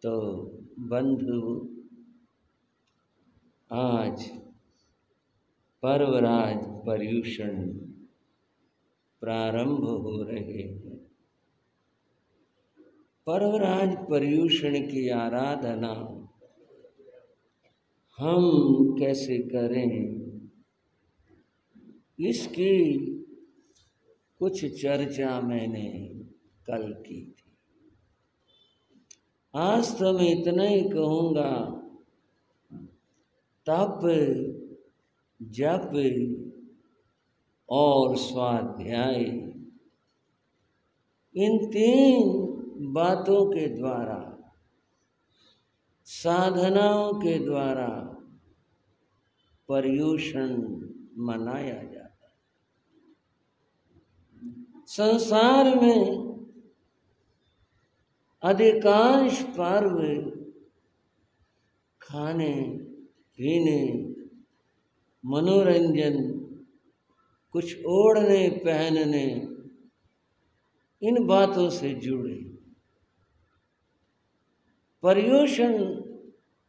तो बंधु, आज पर्वराज पर्युषण प्रारंभ हो रहे हैं। पर्वराज पर्युषण की आराधना हम कैसे करें, इसकी कुछ चर्चा मैंने कल की थी। आज तो मैं इतना ही कहूँगा, तप, जप और स्वाध्याय, इन तीन बातों के द्वारा, साधनाओं के द्वारा पर्युषण मनाया जाता है। संसार में अधिकांश पर्व खाने पीने, मनोरंजन, कुछ ओढ़ने पहनने, इन बातों से जुड़े। पर्युषण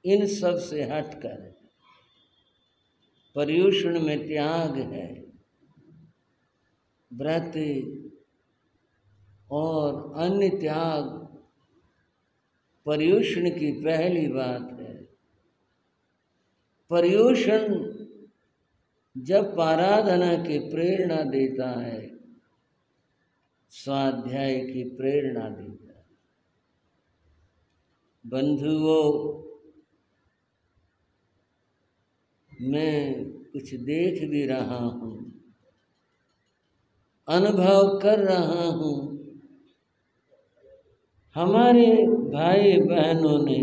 इन सब से हटकर है। पर्युषण में त्याग है, व्रत और अन्य त्याग पर्युषण की पहली बात है। पर्युषण जब आराधना की प्रेरणा देता है, स्वाध्याय की प्रेरणा देता है। बंधुओं, मैं कुछ देख भी रहा हूँ, अनुभव कर रहा हूँ। हमारे भाई बहनों ने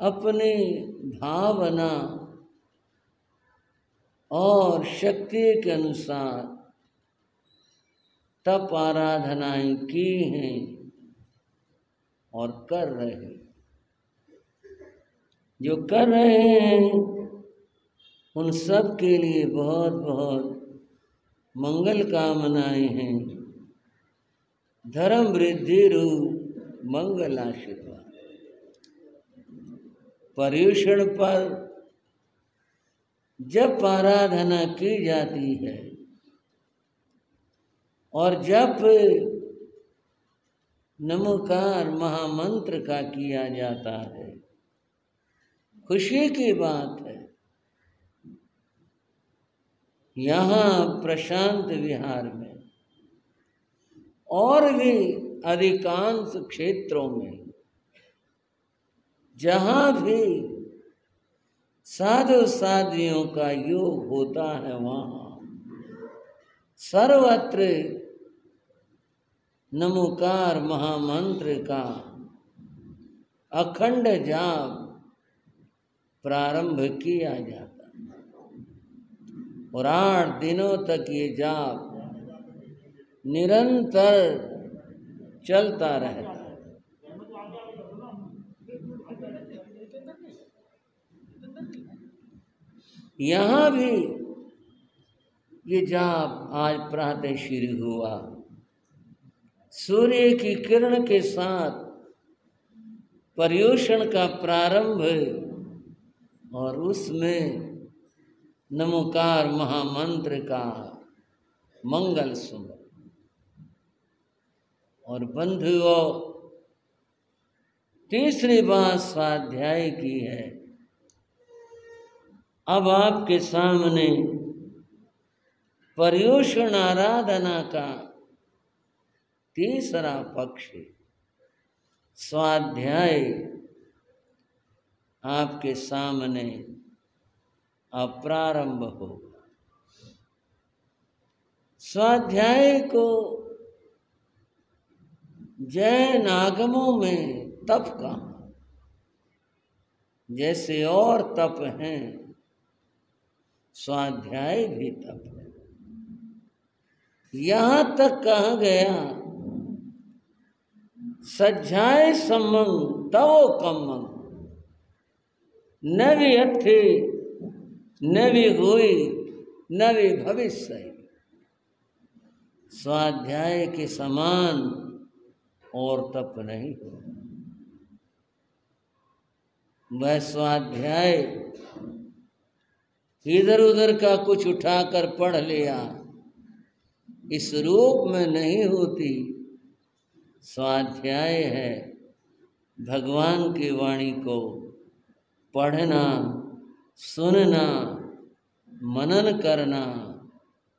अपनी भावना और शक्ति के अनुसार तप आराधनाएं की हैं और कर रहे हैं। जो कर रहे हैं उन सब के लिए बहुत बहुत मंगल कामनाएं हैं। धर्म वृद्धि रूप मंगल आशीर्वाद। पर्युषण पर जब आराधना की जाती है और जब नमोकार महामंत्र का किया जाता है, खुशी की बात है। यहाँ प्रशांत विहार में और भी अधिकांश क्षेत्रों में जहाँ भी साधु साध्वियों का योग होता है, वहाँ सर्वत्र नमोकार महामंत्र का अखंड जाप प्रारंभ किया जाता है और 8 दिनों तक ये जाप निरंतर चलता रहता है। यहाँ भी ये जाप आज प्रातः शुरू हुआ। सूर्य की किरण के साथ पर्युषण का प्रारंभ और उसमें नमोकार महामंत्र का मंगल सुमन। और बंधुओं, तीसरी बात स्वाध्याय की है। अब आपके सामने पर्युषण आराधना का तीसरा पक्ष स्वाध्याय आपके सामने अब प्रारंभ होगा। स्वाध्याय को जैन आगमों में तप कहा, जैसे और तप हैं, स्वाध्याय भी तप है। यहाँ तक कहा गया, सज्जाए सम्मंग तवो कम्मंग, न भी अथे न भी हुई न भी भविष्य। स्वाध्याय के समान और तप नहीं हो। वह स्वाध्याय इधर उधर का कुछ उठाकर पढ़ लिया, इस रूप में नहीं होती। स्वाध्याय है भगवान की वाणी को पढ़ना, सुनना, मनन करना,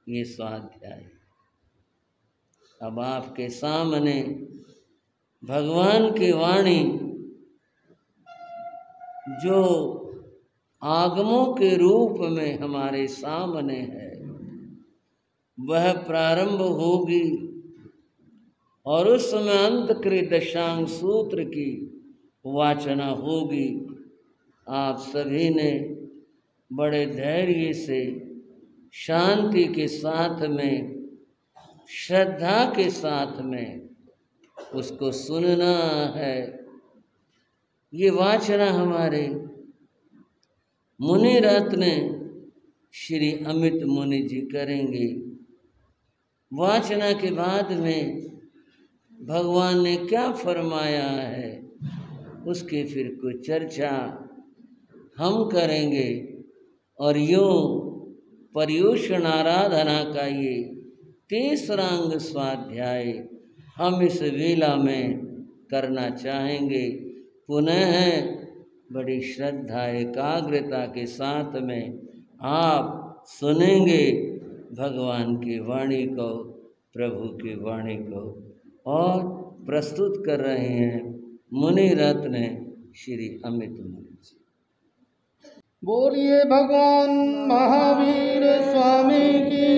ये स्वाध्याय। अब आपके सामने भगवान की वाणी जो आगमों के रूप में हमारे सामने है, वह प्रारंभ होगी और उस समय अंतकृत दशांग सूत्र की वाचना होगी। आप सभी ने बड़े धैर्य से, शांति के साथ में, श्रद्धा के साथ में उसको सुनना है। ये वाचना हमारे मुनि रत्न श्री अमित मुनि जी करेंगे। वाचना के बाद में भगवान ने क्या फरमाया है उसकी फिर कुछ चर्चा हम करेंगे। और यूँ पर्युषण आराधना का ये तीसरा अंग स्वाध्याय हम इस वेला में करना चाहेंगे। पुनः बड़ी श्रद्धा एकाग्रता के साथ में आप सुनेंगे भगवान की वाणी को, प्रभु की वाणी को। और प्रस्तुत कर रहे हैं मुनि रत्न श्री अमित मुनि जी। बोलिए भगवान महावीर स्वामी की।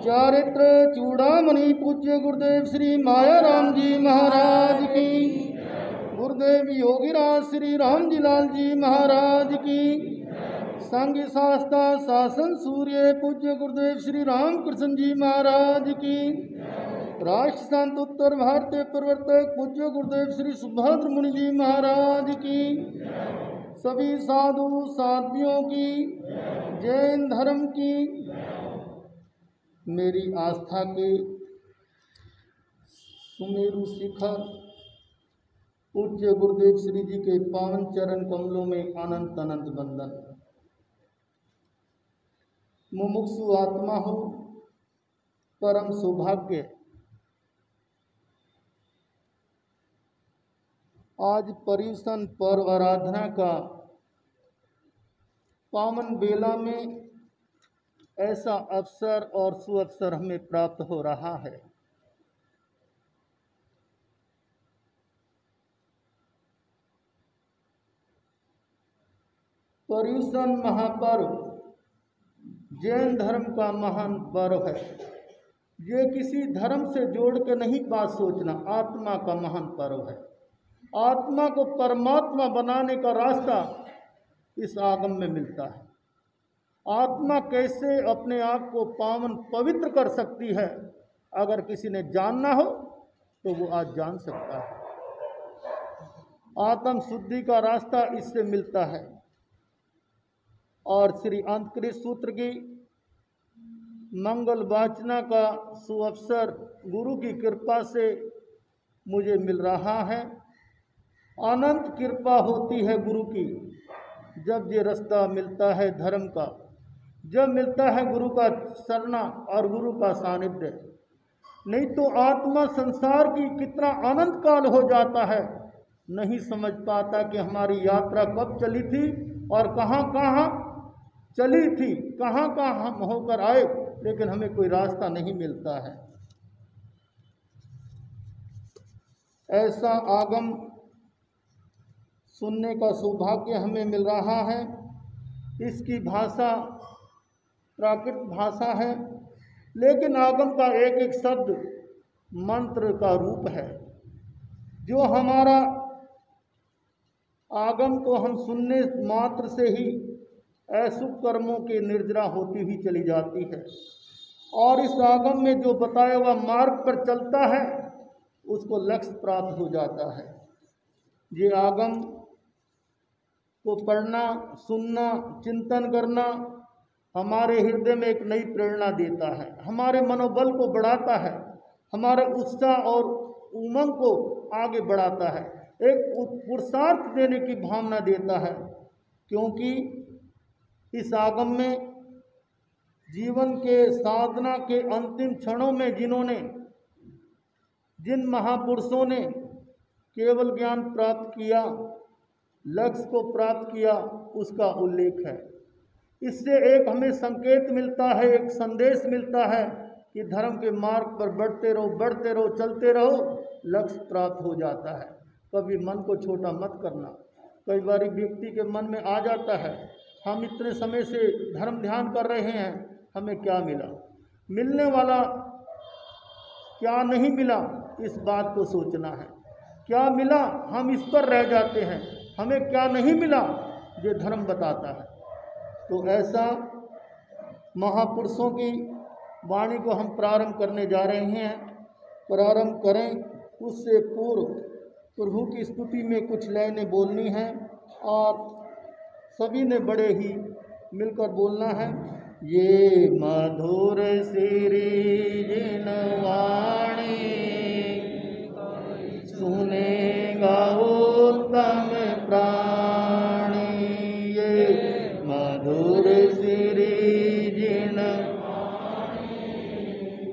चारित्र चूड़ामणि पूज्य गुरुदेव श्री मायाराम जी महाराज की। गुरुदेव योगीराज श्री रामजी लाल जी महाराज की। संघ शास्त्रा शासन सूर्य पूज्य गुरुदेव श्री रामकृष्ण जी महाराज की। राष्ट्र संत उत्तर भारतीय प्रवर्तक पूज्य गुरुदेव श्री सुभद्र मुनि जी महाराज की। सभी साधु साधियों की, जैन धर्म की, मेरी आस्था के सुमेरु शिखर पूज्य गुरुदेव श्री जी के पावन चरण कमलों में अनंत अनंत वंदन। मुमुक्षु आत्मा हो, परम सौभाग्य। आज पर्युषण पर्व आराधना का पावन बेला में ऐसा अवसर और सुअवसर हमें प्राप्त हो रहा है। पर्युषण महापर्व जैन धर्म का महान पर्व है। ये किसी धर्म से जोड़ के नहीं बात सोचना, आत्मा का महान पर्व है। आत्मा को परमात्मा बनाने का रास्ता इस आगम में मिलता है। आत्मा कैसे अपने आप को पावन पवित्र कर सकती है, अगर किसी ने जानना हो तो वो आज जान सकता है। आत्म शुद्धि का रास्ता इससे मिलता है। और श्री अंतकृत सूत्र की मंगल वाचना का सुअवसर गुरु की कृपा से मुझे मिल रहा है। अनंत कृपा होती है गुरु की, जब ये रास्ता मिलता है धर्म का, जब मिलता है गुरु का शरणा और गुरु का सानिध्य। नहीं तो आत्मा संसार की कितना अनंत काल हो जाता है, नहीं समझ पाता कि हमारी यात्रा कब चली थी और कहाँ कहाँ चली थी, कहाँ कहाँ हम होकर आए, लेकिन हमें कोई रास्ता नहीं मिलता है। ऐसा आगम सुनने का सौभाग्य हमें मिल रहा है। इसकी भाषा प्राकृत भाषा है, लेकिन आगम का एक एक शब्द मंत्र का रूप है। जो हमारा आगम को हम सुनने मात्र से ही अशुभ कर्मों की निर्जरा होती हुई चली जाती है, और इस आगम में जो बताया हुआ मार्ग पर चलता है उसको लक्ष्य प्राप्त हो जाता है। ये आगम को पढ़ना, सुनना, चिंतन करना हमारे हृदय में एक नई प्रेरणा देता है, हमारे मनोबल को बढ़ाता है, हमारे उत्साह और उमंग को आगे बढ़ाता है। एक पुरुषार्थ देने की भावना देता है, क्योंकि इस आगम में जीवन के साधना के अंतिम क्षणों में जिन महापुरुषों ने केवल ज्ञान प्राप्त किया, लक्ष्य को प्राप्त किया, उसका उल्लेख है। इससे एक हमें संकेत मिलता है, एक संदेश मिलता है कि धर्म के मार्ग पर बढ़ते रहो, चलते रहो, लक्ष्य प्राप्त हो जाता है। कभी मन को छोटा मत करना। कई बार व्यक्ति के मन में आ जाता है, हम इतने समय से धर्म ध्यान कर रहे हैं, हमें क्या मिला, मिलने वाला क्या नहीं मिला, इस बात को सोचना है। क्या मिला, हम इस पर रह जाते हैं, हमें क्या नहीं मिला, ये धर्म बताता है। तो ऐसा महापुरुषों की वाणी को हम प्रारंभ करने जा रहे हैं। प्रारंभ करें उससे पूर्व प्रभु की स्तुति में कुछ लाइनें बोलनी हैं और सभी ने बड़े ही मिलकर बोलना है। ये मधुर श्री जिन वाणी सुनेगा उत्तम प्राणी, ये मधुर श्री जिन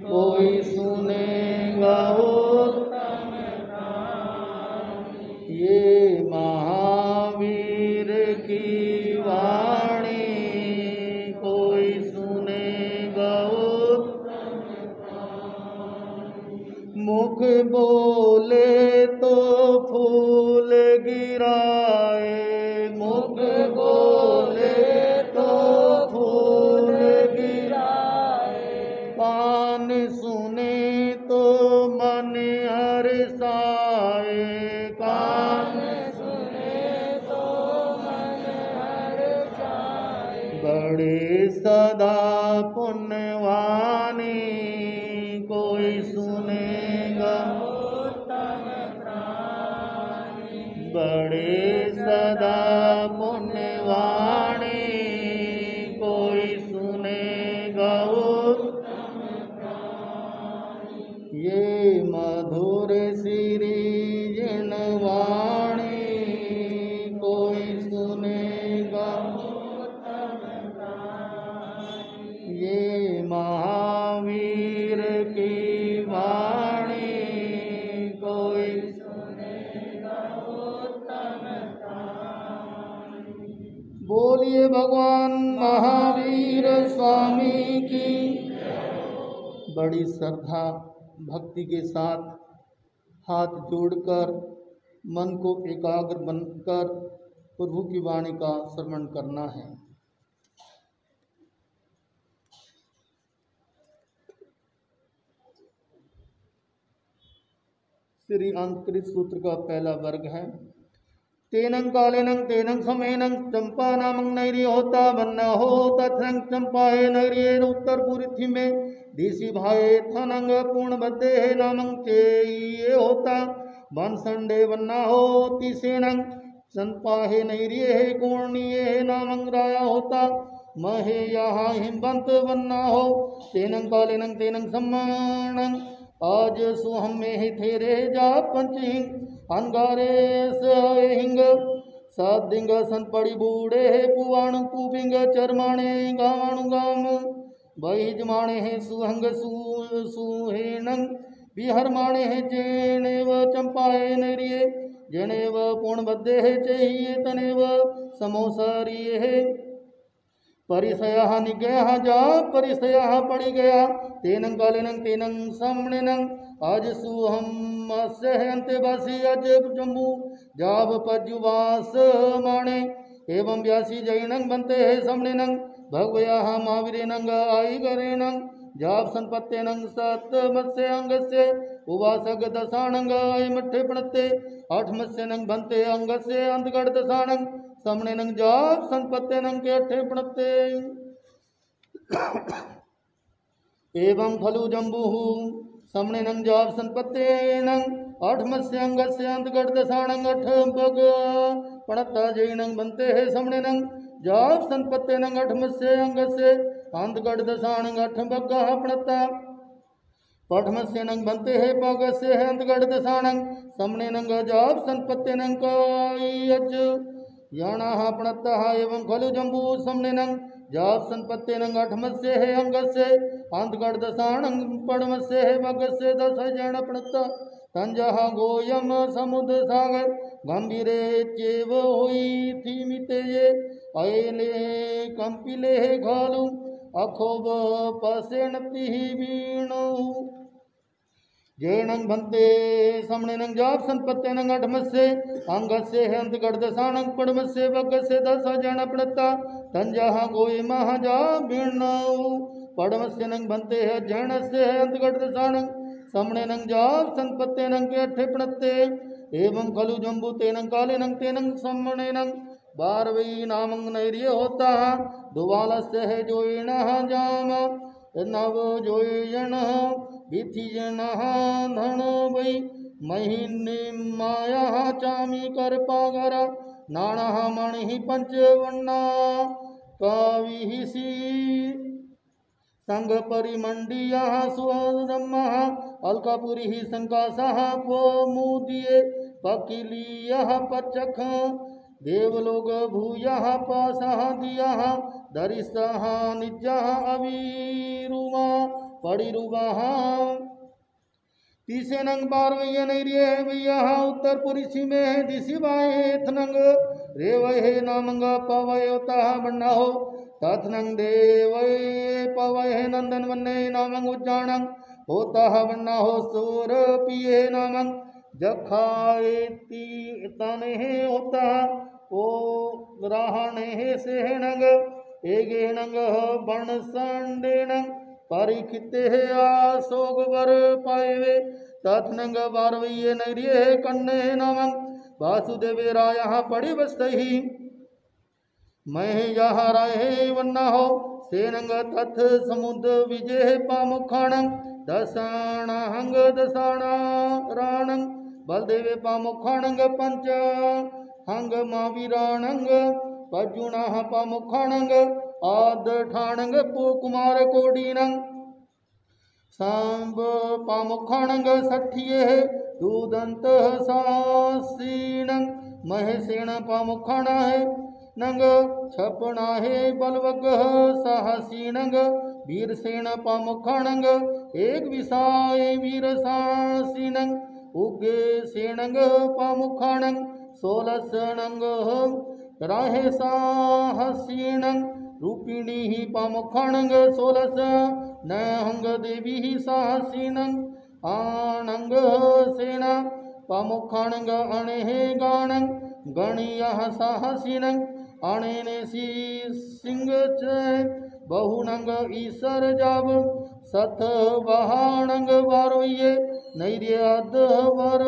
कोई सुनेगा उत्तम प्राणी, ये महावीर की वाणी कोई सुनेगा उत्तम प्राणी। मुख बोले तो फूल गिराए, मुख बोले तो फूल गिराए, कान सुने तो मन हर्षाए, कान सुने तो मन हर्षाए। बड़े सदा पुण्यवानी कोई सुनेगा उत्तम प्राणी, बड़े सदा पुण्यवाणी कोई सुनेगा उत्तम प्राणी। ये मधुर श्री जिन वाणी कोई सुनेगा उत्तम प्राणी, ये महावीर की वाणी कोई सुनेगा उत्तम प्राणी। बोलिए भगवान महावीर स्वामी की। बड़ी श्रद्धा भक्ति के साथ हाथ जोड़कर मन को एकाग्र बनकर प्रभु की वाणी का श्रवण करना है। श्री अंतकृत सूत्र का पहला वर्ग है। तेनं कालेनं तेनं समेनं चंपा नामं नैरी होता वन्न हो तथं चंपाए नैरिये उत्तर पूर्वी में देसी भाए थनंग पूर्ण बद्धे नामं चेये होता वन संडे वन्ना हो तिसेनं चंपाहे नैरिये कोणिये नामं राया होता महे यहाँ हिमवंत वन्ना हो तेनं कालेनं तेनं सम्मानं आज सुहम में ही थेरे जा पंचहिंग अंगारे हिंग साधिंग संपड़ी बूढ़े पुवाणु पुबिंग चरमाणे गावाणु गाम बहिजमाणे है सुहंग सुहेणंग बिहरमाणे है जेनेव चंपाए नरिये जनेव पूर्णबद्धे है चाहिए तनेव समोसारिये है परिसया निगया जा परिसया पड़ी गया तेनं कालेनं तेनं सामनेनं आज सुहम से अंत्यवासी अज जम्बू जाब पजुवास माणे एवं व्यासी जैनं बनते है सामनेनं भगवया महावीरेनं आई गरेनं जाब संपत्तेनं सत मत्स्य अंगस्य उवासग दशानंग आई मठ्ठे पणते आठ मत्स्यनं बनते अंगस्य अंतगढ़ दशानंग सामनेनं जाब संपत्तेनं के अठे पणते एवं खलु जम्बुः सामनेनं जाब संपत्तेनं आठ मत्स्य अंगस्य अंतगढ़ दशानंग अठ बग पणता जैनं बनते है सामनेनं जाब संपत्तेनं अठ मत्स्य अंगस्य अंतगढ़ दशानंग अठ बग पणता पठमस्य नंग बनते है पगस्य है अंतगढ़ दसानंग समने नंग जाप संपत्ति नंग कायज याना प्रणतः एवं खलु जम्बू समने नंग जाप संपत्ति नंग अठमस्य है अंगस्य अंतगढ़ दसानंग पड़मस्य है पगस्य दस जन प्रणत तंजह गोयम समुद्र सागर गंभीरे चेव होई थी मिते अयले कंपिले घालू अखोब पसेनति वीणु जैनंग भन्ते समणेनंग जाप संपत्तेनंग अठमस्य अंगस्य अंतगढ़ दसानंग पड़मस्य वगस्य दस जन प्रणता तंजह गोई महाजा वीणु पड़मस्य नंग भन्ते है जैनस्य अंतगढ़ दसानंग समणेनंग जाप संपत्तेनंग के अठे प्रणते एवं खलु जम्बू तेनंग कालेनंग तेनंग समणेनंग बारवई नामंग नैर्य होता दुवालस्य है जोइण जाम नव जोइण विथिजन धन वै महिनी माया चामी कर पागर नाण मणि पंचवन्ना काविहिसी संग परिमंडिया सुब्रह्म अलकापुरी संकाशः पो मुदिये पकिलिय पचख देवलोक भूयः पासः दियः दरिसः निजः अवीरुमा पड़िरुवः तीसे नंग बारवैया नैर्य वैया उत्तरपुरी सीमे दिशिवाए थनंग रेवहे नामंग पवयोता बन्ना हो तथनंग देवय पवय नंदन वन्ने नामंग उज्जानंग होता बन्ना हो सूर पिये नामंग जखाएती तने होता ओ राहणे से नंग एगे नंग बण संडे नंग परिखिते आसोग वर पाएवे तथनंग बारवैये नैर्य कन्ने नामंग वासुदेवे रायः पड़ी बस्तहि मैं यहाँ राय वन्ना हो सेनंग तथ समुद्र विजय पामुखाणंग दसाणंग दसाणा राणंग बलदेवे पामुखाणंग पंच हंग मावीराणंग पजुना पामुखाणंग आद ठाणंग कुमार कोडीनंग सांब पामुखाणंग सठिये दूदंत सासीणंग महेसेण पामुखाणा है नंग छपणा है बलवग साहसीणंग वीरसेन पामुखाणंग एक विसाय वीर सासीणंग उगे सेणंग पामुखाणंग सोलसणंग राहे साहसीणंग रूपिणी ही पामुखाणंग सोलस नहंग देवी ही साहसीणंग आणंग सेना पामुखाणंग अणे गाणंग गणिया साहसीणंग अणेने सी सिंह बहुनंग ईसर जाब सत बहाणंग बारवैये नैर्य अधवर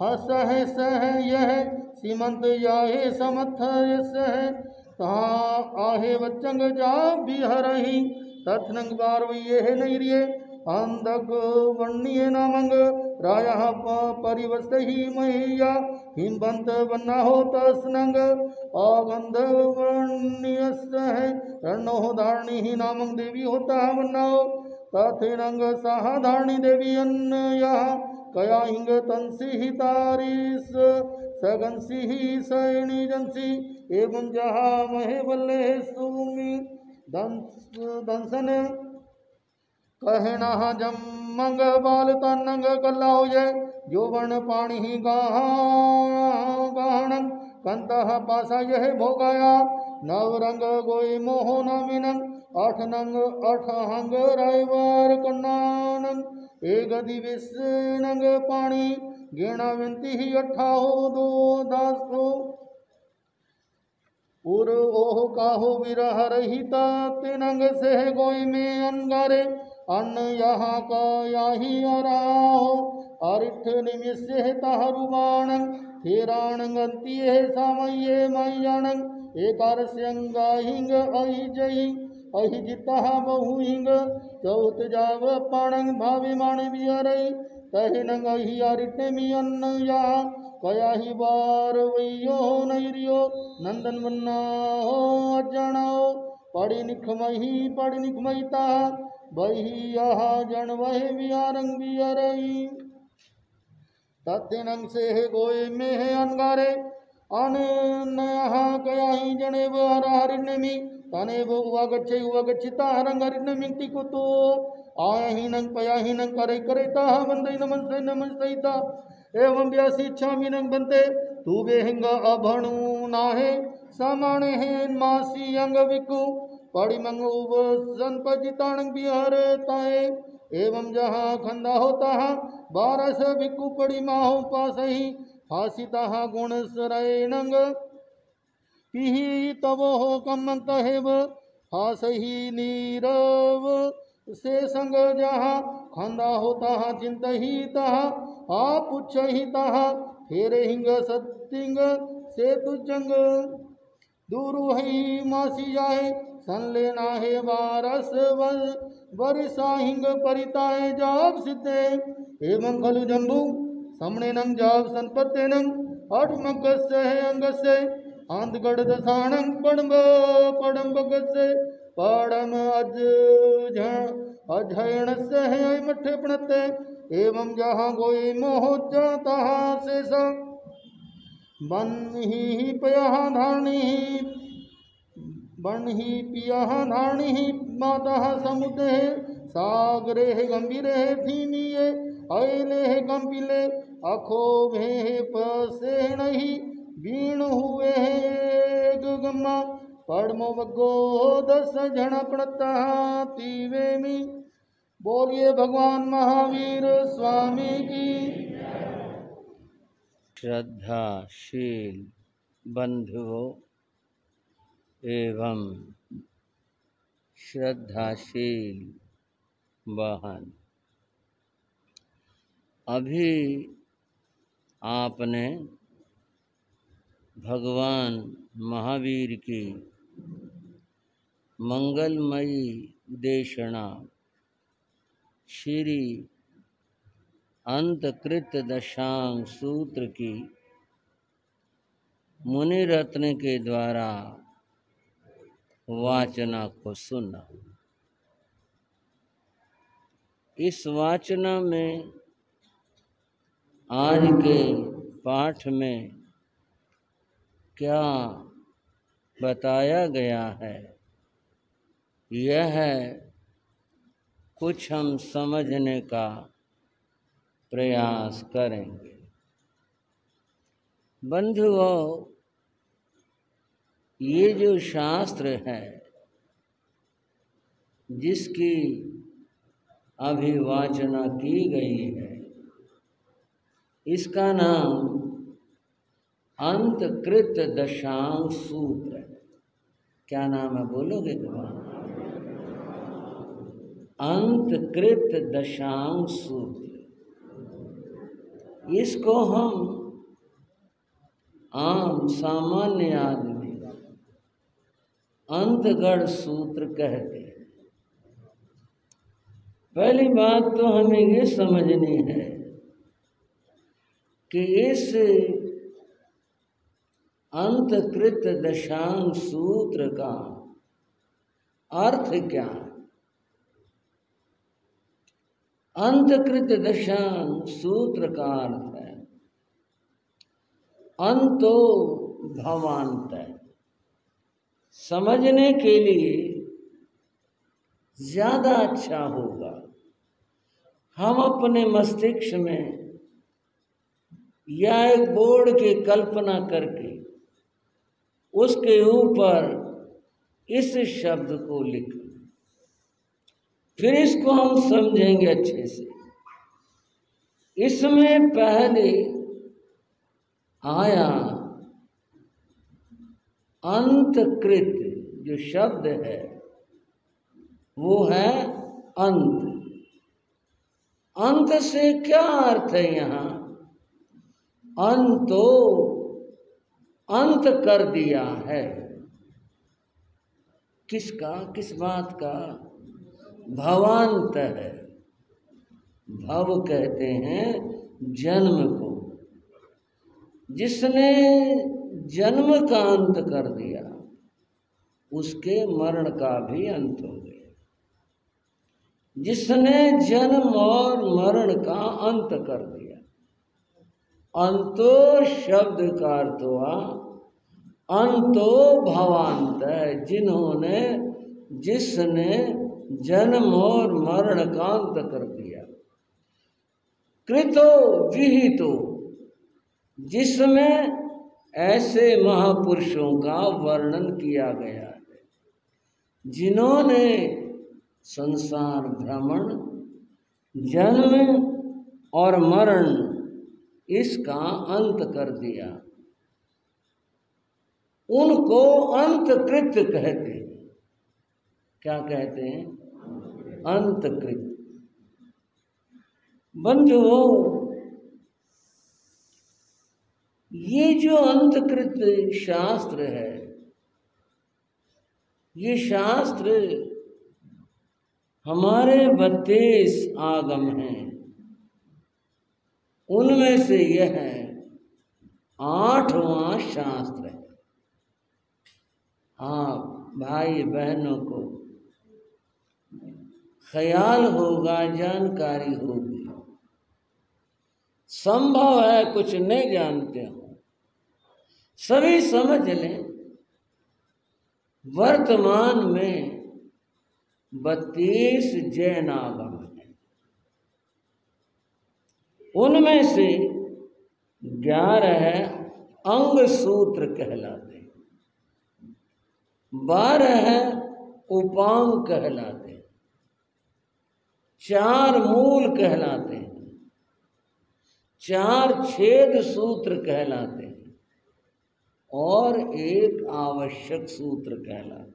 हस है सह यह सीमंत याहे समथ सह तहा आहे वचंग जा बिहरही तथनंग बारवैये नैर्य अंधक वर्णीय नामंग राया परिवस्तहि मैया हिमबंत बन्ना हो तस्नंग अगंध वर्णीय रणो धारणी ही नामंग देवी होता बन्ना हो तथिनंग साहा धारणी देवी अन्न यहाँ कया हिंग तंसी ही तारीस सगंसी ही सैनी जंसी एवं जहा महे बल्ले सुमी दंसन कहना जमंग बाल तनंग कल्लाओ जय जोवन पाणी ही गाहणंग कंतः पासा यह भोगाया नवरंग गोई मोहो नमिनंग अठनंग अठहंग रायवार कन्नानंग एक दिविसनंग पाणी गेणावंती ही अठाहो दो दासो उर ओह काहो विरह रहिता तिनंग से गोई में अंगारे अन्न यहाँ का याही अराहो अरिठ निमिष्य तारुबाणंग थेराणंगंतिये सामये मय्याणंग एकारस्यंगाहिंग अहिजहि अहिजिता बहुहिंग चौथ जाव पाणंग भावी माण बियरई तहिनंग अहि अरिठ मि अन्न यहाँ कया ही बार वैयो नैरियो नंदन वन्ना हो अजाणो पड़ी निखमही पड़ी निखमयिता वही यहा जन वह वियारंग वियरई तत्नंग से है गोए में है अनगारे अन नहा कयाही जने वो हरिणमी तने वो हुआ गच्छिता हरंग हरिणमी टिको तो आया ही नंग पया ही नंग करे करे ता बंदे नमस्ते ता एवं व्यासी छामी नंग बनते तू बेहिंग अभणु नाहे समाने है मासी अंग विकु पड़ी मंगो संपजिताणंग बिहार ताए एवं जहाँ खंदा होता है बारस भिक्कु पड़ी माहो पास ही फासिता गुण सराय नंग पिही तब हो कम तहेव फास ही नीरव से संग जहाँ खंदा होता है चिंत ही तहा आ पुछ ही तहा फेरे हिंग सत्तिंग से तुजंग दूरु ही मासी जाए सन लेना है बारस वर्षा हिंग परिताए जाप सिद्धे एवं खलु जम्बू समणे नंग जाप संपत्ते नंग अठमक से है अंग से आंधगढ़ दसाणंग पड़म से पड़म अध्ययन से है मठे पणते एवं जहाँ गोई मोह तहा से संग बन ही पया धारणी बन ही पिया धारणी माता समुद्र सागरे गंभीरे थीनिये अले गंभीले अखो भे पसे नहीं बीण हुए गम्मा पड़मो बगो 10 जन पड़ता तीवे मी बोलिए भगवान महावीर स्वामी की। श्रद्धाशील बंधुओं एवं श्रद्धाशील बहन, अभी आपने भगवान महावीर की मंगलमयी देशना श्री अंतकृत दशांग सूत्र की मुनि रत्न के द्वारा वाचना को सुना। इस वाचना में आज के पाठ में क्या बताया गया है, यह कुछ हम समझने का प्रयास करेंगे। बंधुओं, ये जो शास्त्र है जिसकी अभिवाचना की गई है, इसका नाम अंतकृत दशांग सूत्र है। क्या नाम है, बोलोगे क्या? अंतकृत दशांग सूत्र। इसको हम आम सामान्य आदमी अंतगढ़ सूत्र कहते हैं। पहली बात तो हमें ये समझनी है कि इस अंतकृत दशांग सूत्र का अर्थ क्या है। अंतकृत दशांग सूत्र का अर्थ है अंतो भवांत। समझने के लिए ज्यादा अच्छा होगा हम अपने मस्तिष्क में या एक बोर्ड की कल्पना करके उसके ऊपर इस शब्द को लिखें, फिर इसको हम समझेंगे अच्छे से। इसमें पहले आया अंतकृत, जो शब्द है वो है अंत। अंत से क्या अर्थ है यहाँ? अंतो, अंत कर दिया है। किसका, किस बात का? भवांत है। भव कहते हैं जन्म को। जिसने जन्म का अंत कर दिया उसके मरण का भी अंत हो गया। जिसने जन्म और मरण का अंत कर दिया। अंतो शब्द का अर्थ हुआ अंतो भवांत, जिन्होंने जिसने जन्म और मरण का अंत कर दिया। कृतो विहितो, जिसमें ऐसे महापुरुषों का वर्णन किया गया है जिन्होंने संसार भ्रमण, जन्म और मरण इसका अंत कर दिया। उनको अंतकृत कहते हैं। क्या कहते हैं? अंतकृत। बंधुओं, ये जो अंतकृत शास्त्र है, ये शास्त्र हमारे 32 आगम हैं। उनमें से यह 8वां शास्त्र है। हाँ भाई बहनों को ख्याल होगा, जानकारी होगी। संभव है कुछ नहीं जानते हो, सभी समझ लें। वर्तमान में 32 जैन आगम हैं। उनमें से 11 अंग सूत्र कहलाते हैं, 12 उपांग कहलाते हैं, 4 मूल कहलाते हैं, 4 छेद सूत्र कहलाते हैं और 1 आवश्यक सूत्र कहलाता है।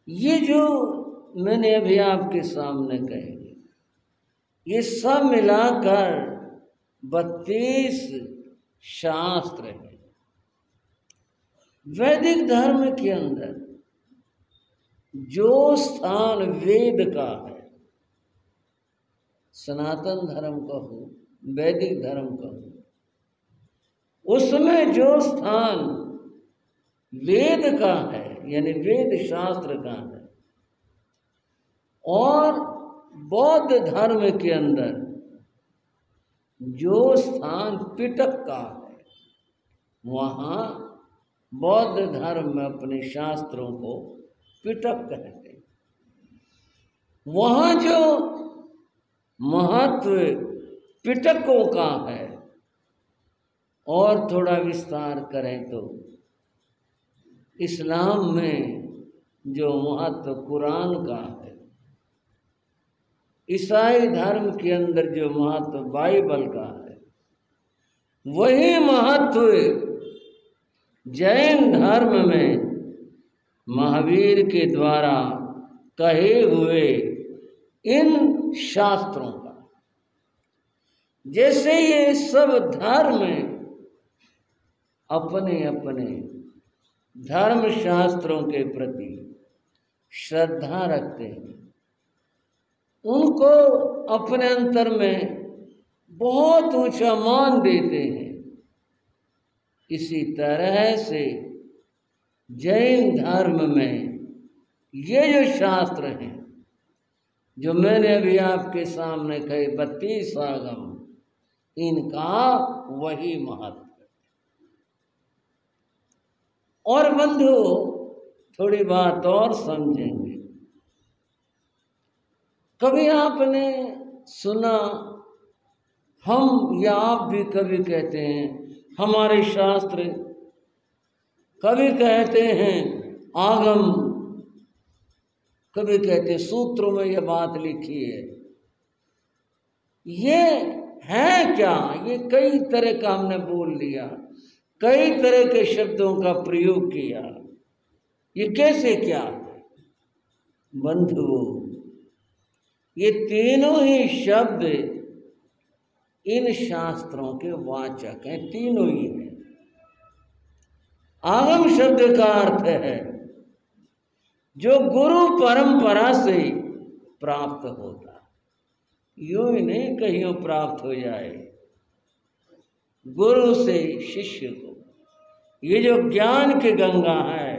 ये जो मैंने अभी आपके सामने कहे, ये सब मिलाकर 32 शास्त्र है। वैदिक धर्म के अंदर जो स्थान वेद का है, सनातन धर्म का हो, वैदिक धर्म का हो, उसमें जो स्थान वेद का है, यानी वेद शास्त्र का है, और बौद्ध धर्म के अंदर जो स्थान पिटक का है, वहाँ बौद्ध धर्म में अपने शास्त्रों को पिटक कहते हैं। वहाँ जो महत्व पिटकों का है, और थोड़ा विस्तार करें तो इस्लाम में जो महत्व कुरान का है, ईसाई धर्म के अंदर जो महत्व बाइबल का है, वही महत्व जैन धर्म में महावीर के द्वारा कहे हुए इन शास्त्रों का। जैसे ये सब धर्म अपने अपने धर्म शास्त्रों के प्रति श्रद्धा रखते हैं, उनको अपने अंतर में बहुत ऊंचा मान देते हैं, इसी तरह से जैन धर्म में ये जो शास्त्र हैं, जो मैंने अभी आपके सामने कहे 32 आगम, इनका वही महत्व। और बंधु थोड़ी बात और समझेंगे। कभी आपने सुना, हम या आप भी कभी कहते हैं हमारे शास्त्र, कभी कहते हैं आगम, कभी कहते हैं सूत्रों में यह बात लिखी है। ये है क्या? ये कई तरह का हमने बोल लिया, कई तरह के शब्दों का प्रयोग किया। ये कैसे क्या है? बंधुओं, ये तीनों ही शब्द इन शास्त्रों के वाचक हैं, तीनों ही हैं। आगम शब्द का अर्थ है जो गुरु परंपरा से प्राप्त होता, यूं ही नहीं कहीं प्राप्त हो जाए। गुरु से शिष्य को, ये जो ज्ञान की गंगा है,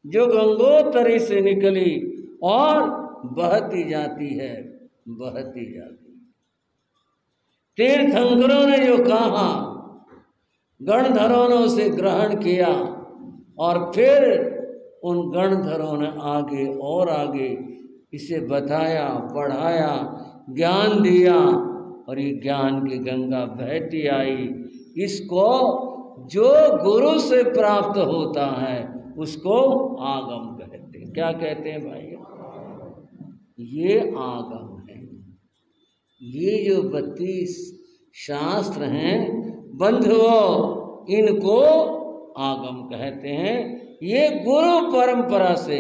जो गंगोत्री से निकली और बहती जाती है, बहती जाती है। तीर्थंकरों ने जो कहा, गणधरों ने उसे ग्रहण किया और फिर उन गणधरों ने आगे और आगे इसे बताया, पढ़ाया, ज्ञान दिया और ये ज्ञान की गंगा बहती आई। इसको जो गुरु से प्राप्त होता है उसको आगम कहते हैं। क्या कहते हैं भाई? ये आगम है। ये जो 32 शास्त्र हैं बंधुओं, इनको आगम कहते हैं। ये गुरु परंपरा से,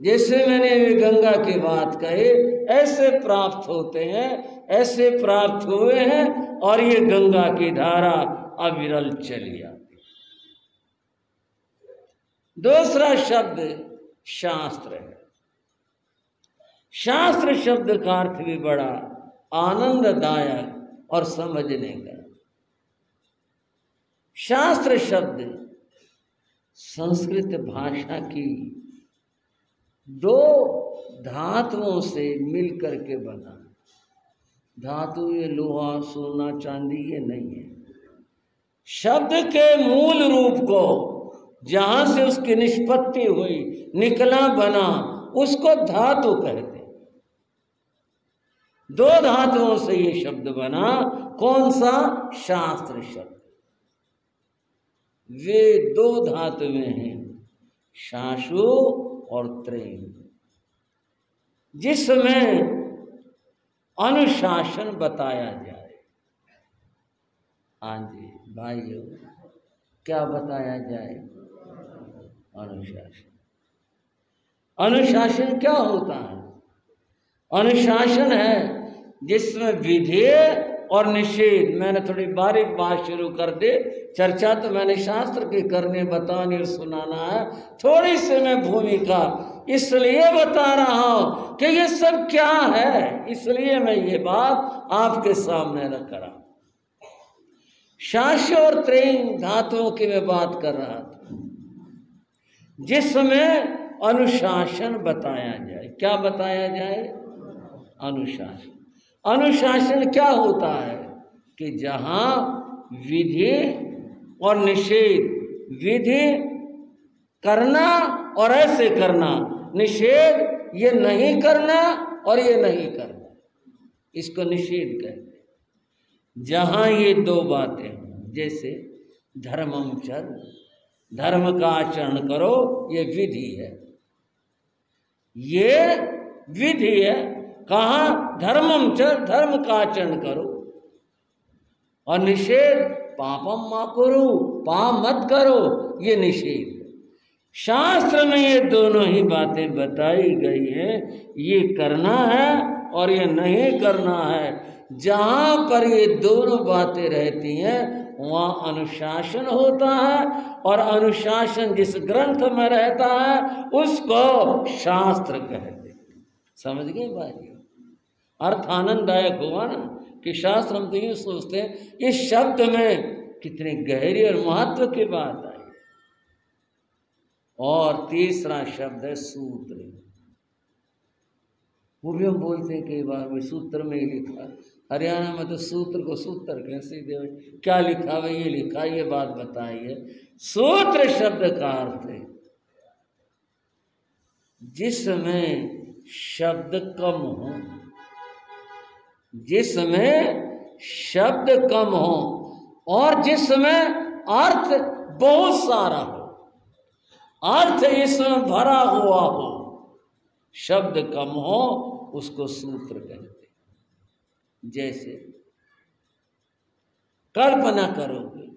जैसे मैंने ये गंगा की बात कही, ऐसे प्राप्त होते हैं, ऐसे प्राप्त हुए हैं और ये गंगा की धारा अविरल चली आती। दूसरा शब्द शास्त्र है। शास्त्र शब्द का अर्थ भी बड़ा आनंददायक और समझने का। शास्त्र शब्द संस्कृत भाषा की 2 धातुओं से मिलकर के बना। धातु ये लोहा, सोना, चांदी ये नहीं है। शब्द के मूल रूप को, जहां से उसकी निष्पत्ति हुई, निकला, बना, उसको धातु कहते हैं। 2 धातुओं से ये शब्द बना। कौन सा? शास्त्र शब्द। वे 2 धातुएं हैं, शाशु और त्रेण, जिसमें अनुशासन बताया जाए। हाँ जी भाइयों, क्या बताया जाए? अनुशासन। अनुशासन क्या होता है? अनुशासन है जिसमें विधि और निषेध। मैंने थोड़ी बारीक बात शुरू कर दे। चर्चा तो मैंने शास्त्र की करने, बताने और सुनाना है। थोड़ी सी मैं भूमिका इसलिए बता रहा हूं कि ये सब क्या है, इसलिए मैं ये बात आपके सामने रख रहा हूं। शाश और त्रेण धातुओं की मैं बात कर रहा था, जिसमें अनुशासन बताया जाए। क्या बताया जाए? अनुशासन। अनुशासन क्या होता है कि जहां विधि और निषेध, विधि करना और ऐसे करना, निषेध ये नहीं करना और ये नहीं करना, इसको निषेध कहते हैं। जहां ये 2 बातें, जैसे धर्मम चर, धर्म का आचरण करो, ये विधि है, ये विधि है। कहा? धर्मम च, धर्म का आचरण करो। और निषेध पापम मा करो, पाप मत करो, ये निषेध। शास्त्र में ये दोनों ही बातें बताई गई हैं। ये करना है और ये नहीं करना है। जहां पर ये दोनों बातें रहती हैं वहाँ अनुशासन होता है, और अनुशासन जिस ग्रंथ में रहता है उसको शास्त्र कहते हैं। समझ गए भाई? अर्थ आनंददायक हुआ ना कि शास्त्र, हम तो यूँ सोचते हैं इस शब्द में कितनी गहरी और महत्व की बात आई। और तीसरा शब्द है सूत्र। वो भी हम बोलते हैं कई बार में सूत्र में ही लिखा। हरियाणा में तो सूत्र को सूत्र कैसे दे, क्या लिखा हुआ? ये लिखा, ये बात बताइए। सूत्र शब्द का अर्थ है जिसमें शब्द कम हो, जिसमें शब्द कम हो और जिसमें अर्थ बहुत सारा हो, अर्थ इसमें भरा हुआ हो, शब्द कम हो, उसको सूत्र कहते हैं। जैसे कल्पना करोगे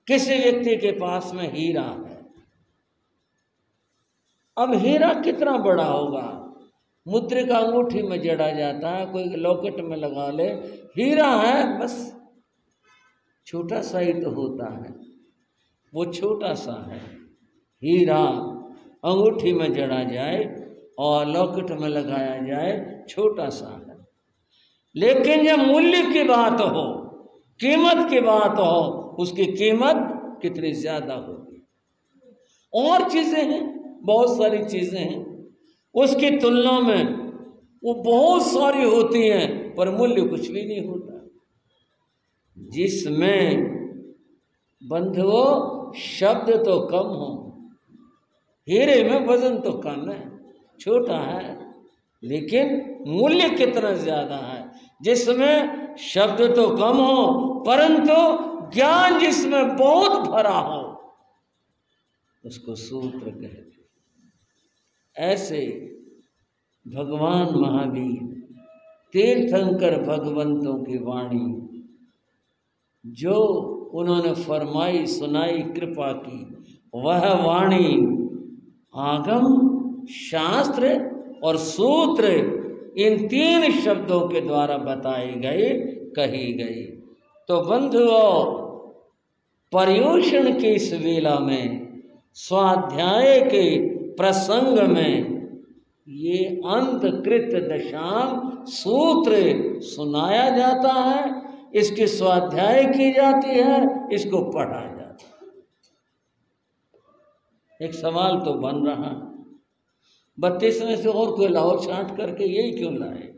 किसी व्यक्ति के पास में हीरा है। अब हीरा कितना बड़ा होगा? मुद्रिका अंगूठी में जड़ा जाता है, कोई लॉकेट में लगा ले। हीरा है, बस छोटा सा ही तो होता है, वो छोटा सा है। हीरा अंगूठी में जड़ा जाए और लॉकेट में लगाया जाए, छोटा सा है। लेकिन जब मूल्य की बात हो, कीमत की बात हो, उसकी कीमत कितनी ज्यादा होगी। और चीजें हैं, बहुत सारी चीजें हैं। उसकी तुलना में वो बहुत सारी होती हैं पर मूल्य कुछ भी नहीं होता। जिसमें बंधुओं शब्द तो कम हो, हीरे में वजन तो कम है, छोटा है, लेकिन मूल्य कितना ज्यादा है। जिसमें शब्द तो कम हो परंतु ज्ञान जिसमें बहुत भरा हो उसको सूत्र कहते। ऐसे भगवान महावीर तीर्थंकर भगवंतों की वाणी जो उन्होंने फरमाई सुनाई कृपा की, वह वाणी आगम शास्त्र और सूत्र इन तीन शब्दों के द्वारा बताई गई, कही गई। तो बंधुओं, पर्युषण की इस वेला में स्वाध्याय के प्रसंग में ये अंतकृत दशांग सूत्र सुनाया जाता है, इसकी स्वाध्याय की जाती है, इसको पढ़ा जाता है। एक सवाल तो बन रहा, 32 में से और कोई लाओ छांट करके, यही क्यों लाए?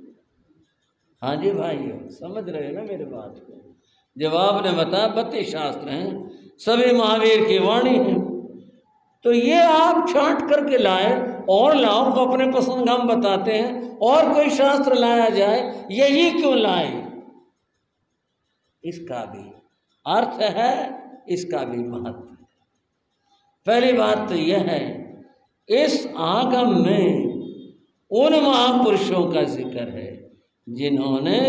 हाँ जी भाइयों, समझ रहे ना मेरे बात को? जवाब ने बताया 32 शास्त्र हैं, सभी महावीर की वाणी है, तो ये आप छांट करके लाए और लाओ, तो अपने पसंद हम बताते हैं, और कोई शास्त्र लाया जाए, यही क्यों लाए? इसका भी अर्थ है, इसका भी महत्व है। पहली बात तो यह है, इस आगम में उन महापुरुषों का जिक्र है जिन्होंने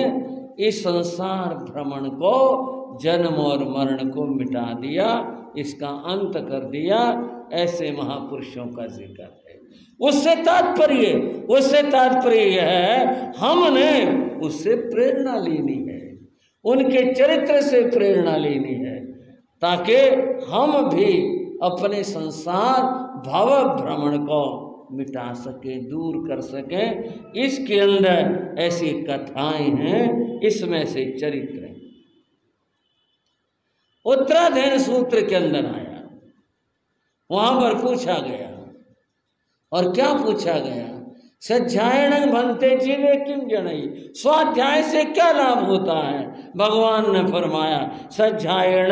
इस संसार भ्रमण को, जन्म और मरण को मिटा दिया, इसका अंत कर दिया। ऐसे महापुरुषों का जिक्र है। उससे तात्पर्य यह है, हमने उससे प्रेरणा लेनी है, उनके चरित्र से प्रेरणा लेनी है, ताकि हम भी अपने संसार भव भ्रमण को मिटा सके, दूर कर सके। इसके अंदर ऐसी कथाएं हैं, इसमें से चरित्र है। उत्तराधीन सूत्र के अंदर आया, वहां पर पूछा गया, और क्या पूछा गया? सज्जायण बनते जीवे किम जनई, स्वाध्याय से क्या लाभ होता है? भगवान ने फरमाया सज्जायण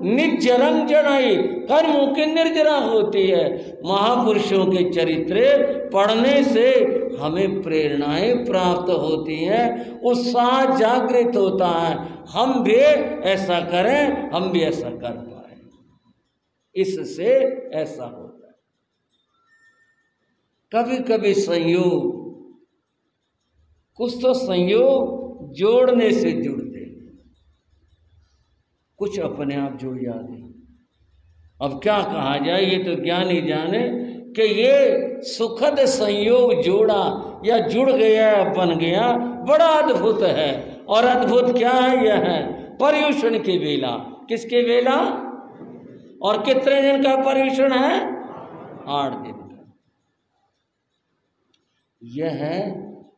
निजरंग जनई, कर्मों की निर्जरा होती है। महापुरुषों के चरित्र पढ़ने से हमें प्रेरणाएं प्राप्त होती हैं, उत्साह जागृत होता है, हम भी ऐसा करें, हम भी ऐसा कर पाए, इससे ऐसा होता है। कभी कभी संयोग, कुछ तो संयोग जोड़ने से जुड़ते, कुछ अपने आप जुड़ जाते। अब क्या कहा जाए, ये तो ज्ञानी जाने कि ये सुखद संयोग जोड़ा या जुड़ गया या बन गया, बड़ा अद्भुत है। और अद्भुत क्या है? यह है पर्युषण की वेला। किसकी वेला? और कितने दिन का पर्युषण है? 8 दिन का। यह है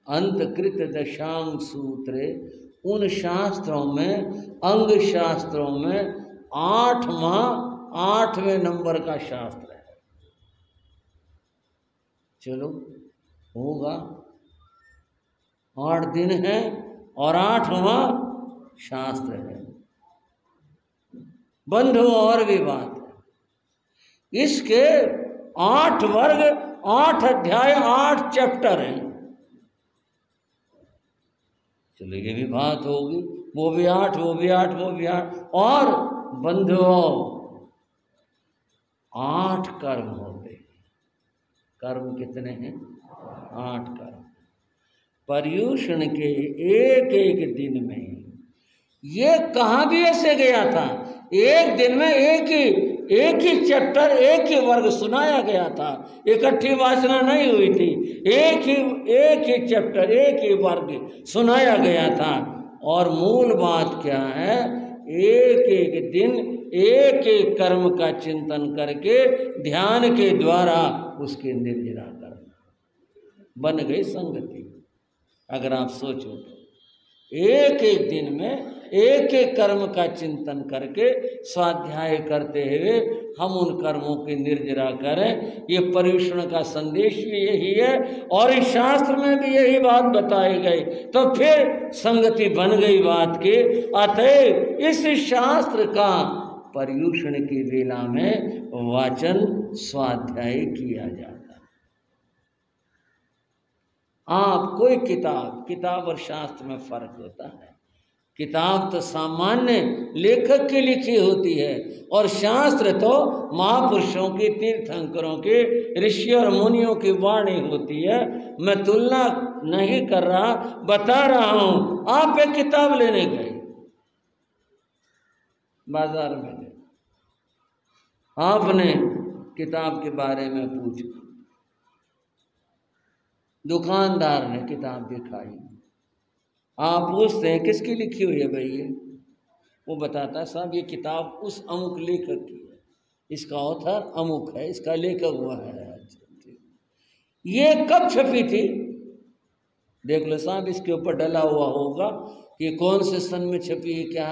अंतकृत दशांग सूत्र। उन शास्त्रों में, अंग शास्त्रों में 8वें नंबर का शास्त्र है। चलो होगा, 8 दिन है और 8वां शास्त्र है। बंधु और भी बात है, इसके 8 वर्ग, 8 अध्याय, 8 चैप्टर हैं। चलो ये भी बात होगी, वो भी 8, वो भी 8, वो भी 8। और बंधुओं 8 कर्म होते हैं। कर्म कितने हैं? 8 कर्म। पर्युषण के एक एक दिन में, ये कहाँ भी ऐसे गया था, एक दिन में एक ही चैप्टर, एक ही वर्ग सुनाया गया था, इकट्ठी वाचना नहीं हुई थी। एक ही चैप्टर, एक ही वर्ग सुनाया गया था। और मूल बात क्या है? एक एक दिन एक एक कर्म का चिंतन करके ध्यान के द्वारा उसके निर्जरा करना। बन गई संगति। अगर आप सोचो तो एक एक दिन में एक एक कर्म का चिंतन करके स्वाध्याय करते हुए हम उन कर्मों की निर्जरा करें। ये पर्युषण का संदेश भी यही है और इस शास्त्र में भी यही बात बताई गई। तो फिर संगति बन गई बात की। अतएव इस शास्त्र का पर्युषण की वेला में वाचन स्वाध्याय किया जाता। आप कोई किताब और शास्त्र में फर्क होता है। किताब तो सामान्य लेखक की लिखी होती है और शास्त्र तो महापुरुषों की, तीर्थंकरों के, ऋषि और मुनियों की वाणी होती है। मैं तुलना नहीं कर रहा, बता रहा हूं। आप एक किताब लेने गए, बाजार में गए, आपने किताब के बारे में पूछा, दुकानदार ने किताब दिखाई, आप पूछते हैं किसकी लिखी हुई है भाई ये? वो बताता है साहब ये किताब उस अमुक लेखक की है, इसका ऑथर अमुक है, इसका लेखक हुआ है। ये कब छपी थी? देख लो साहब, इसके ऊपर डला हुआ होगा कि कौन से सन में छपी है। क्या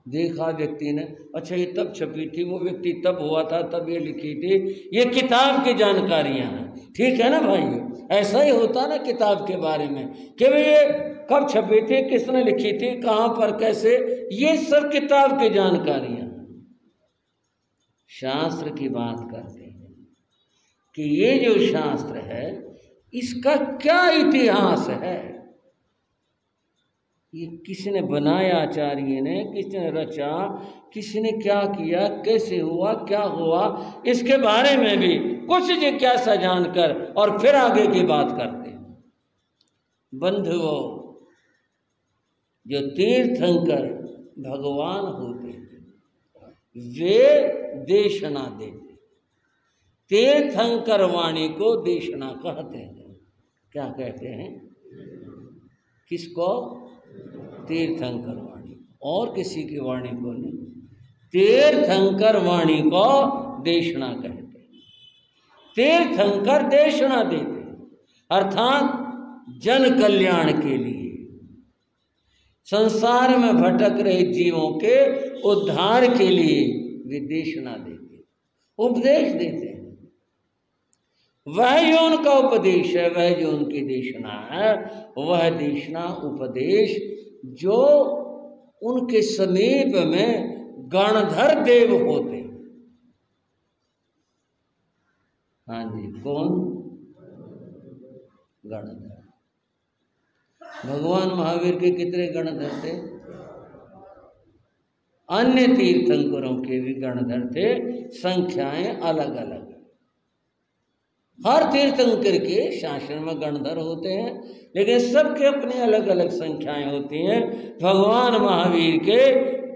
देखा व्यक्ति ने, अच्छा ये तब छपी थी, वो व्यक्ति तब हुआ था, तब ये लिखी थी। ये किताब की जानकारियां हैं, ठीक है ना भाई? ऐसा ही होता ना किताब के बारे में कि भाई ये कब छपी थी, किसने लिखी थी, कहाँ पर, कैसे, ये सब किताब की जानकारियां। शास्त्र की बात करते हैं कि ये जो शास्त्र है इसका क्या इतिहास है, ये किसने बनाया, आचार्य ने, किसने रचा, किसने क्या किया, कैसे हुआ, क्या हुआ, इसके बारे में भी कुछ जिज्ञासा जानकर और फिर आगे की बात करते हैं। बंधुओं, जो तीर्थंकर भगवान होते हैं वे देशना देते। तीर्थंकर वाणी को देशना कहते हैं। क्या कहते हैं? किसको? तीर्थंकर वाणी, और किसी की वाणी को नहीं। तीर्थंकर वाणी को देशना कहते हैं। तीर्थंकर देशना देते, अर्थात जन कल्याण के लिए, संसार में भटक रहे जीवों के उद्धार के लिए वे देशना देते, उपदेश देते हैं। वह जो उनका उपदेश है, वह जो उनकी देशना है, वह देशना उपदेश जो उनके समीप में गणधर देव होते हैं। हाँ जी, कौन? गणधर। भगवान महावीर के कितने गणधर थे? अन्य तीर्थंकरों के भी गणधर थे, संख्याएं अलग अलग। हर तीर्थंकर के शासन में गणधर होते हैं, लेकिन सबके अपनी अलग अलग संख्याएं होती हैं। भगवान महावीर के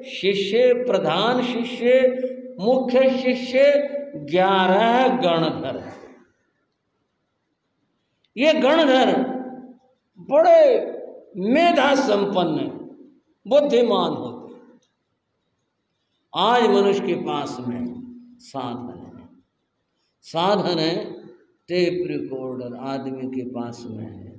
शिष्य, प्रधान शिष्य, मुख्य शिष्य 11 गणधर। ये गणधर बड़े मेधा संपन्न, बुद्धिमान होते हैं। आज मनुष्य के पास में साधन है, टेप रिकॉर्डर आदमी के पास में है,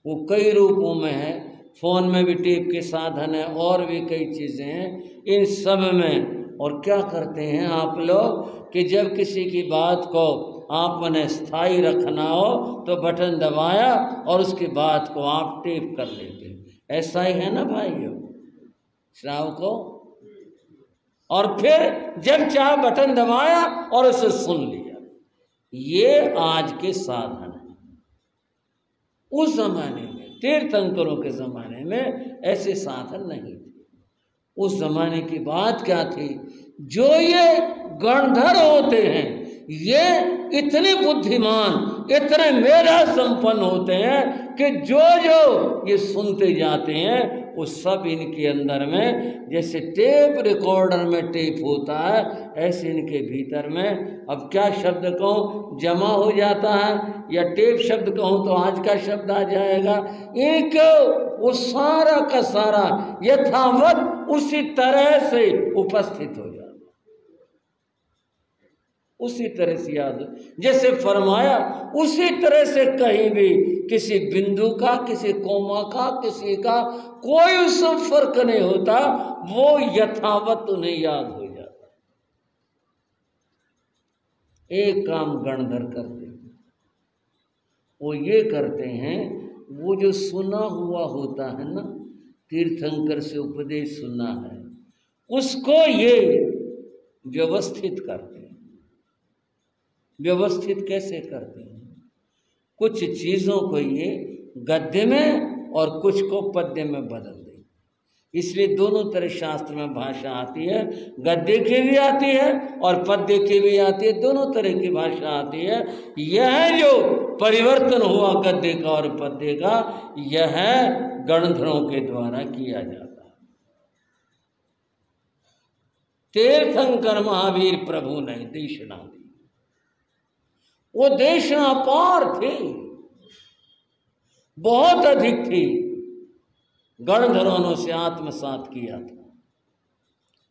वो कई रूपों में है। फोन में भी टेप के साधन है और भी कई चीज़ें हैं इन सब में। और क्या करते हैं आप लोग कि जब किसी की बात को आपने स्थायी रखना हो तो बटन दबाया और उसकी बात को आप टेप कर लेते। ऐसा ही है ना भाइयों, श्राव को। और फिर जब चाह बटन दबाया और उसे सुन लिया। ये आज के साधन है। उस जमाने में, तीर्थंकरों के जमाने में ऐसे साधन नहीं थे। उस जमाने की बात क्या थी? जो ये गणधर होते हैं ये इतने बुद्धिमान, इतने मेधा संपन्न होते हैं कि जो जो ये सुनते जाते हैं वो सब इनके अंदर में, जैसे टेप रिकॉर्डर में टेप होता है, ऐसे इनके भीतर में, अब क्या शब्द कहूँ, जमा हो जाता है, या टेप शब्द कहूँ तो आज का शब्द आ जाएगा। इनको वो सारा का सारा यथावत उसी तरह से उपस्थित हो जाता, उसी तरह से याद, जैसे फरमाया उसी तरह से कहीं भी किसी बिंदु का, किसी कोमा का, किसी का कोई उससे फर्क नहीं होता, वो यथावत उन्हें याद हो जाता। एक काम गणधर करते हैं, वो ये करते हैं, वो जो सुना हुआ होता है ना, तीर्थंकर से उपदेश सुना है, उसको ये व्यवस्थित करते हैं। व्यवस्थित कैसे करते हैं? कुछ चीज़ों को ये गद्य में और कुछ को पद्य में बदल दें। इसलिए दोनों तरह शास्त्र में भाषा आती है, गद्य की भी आती है और पद्य की भी आती है, दोनों तरह की भाषा आती है। यह जो परिवर्तन हुआ गद्य का और पद्य का, यह गणधरों के द्वारा किया जाता है। तीर्थंकर महावीर प्रभु ने देशना दी, वो देशना पार थी, बहुत अधिक थी, गणधरों से आत्मसात किया था।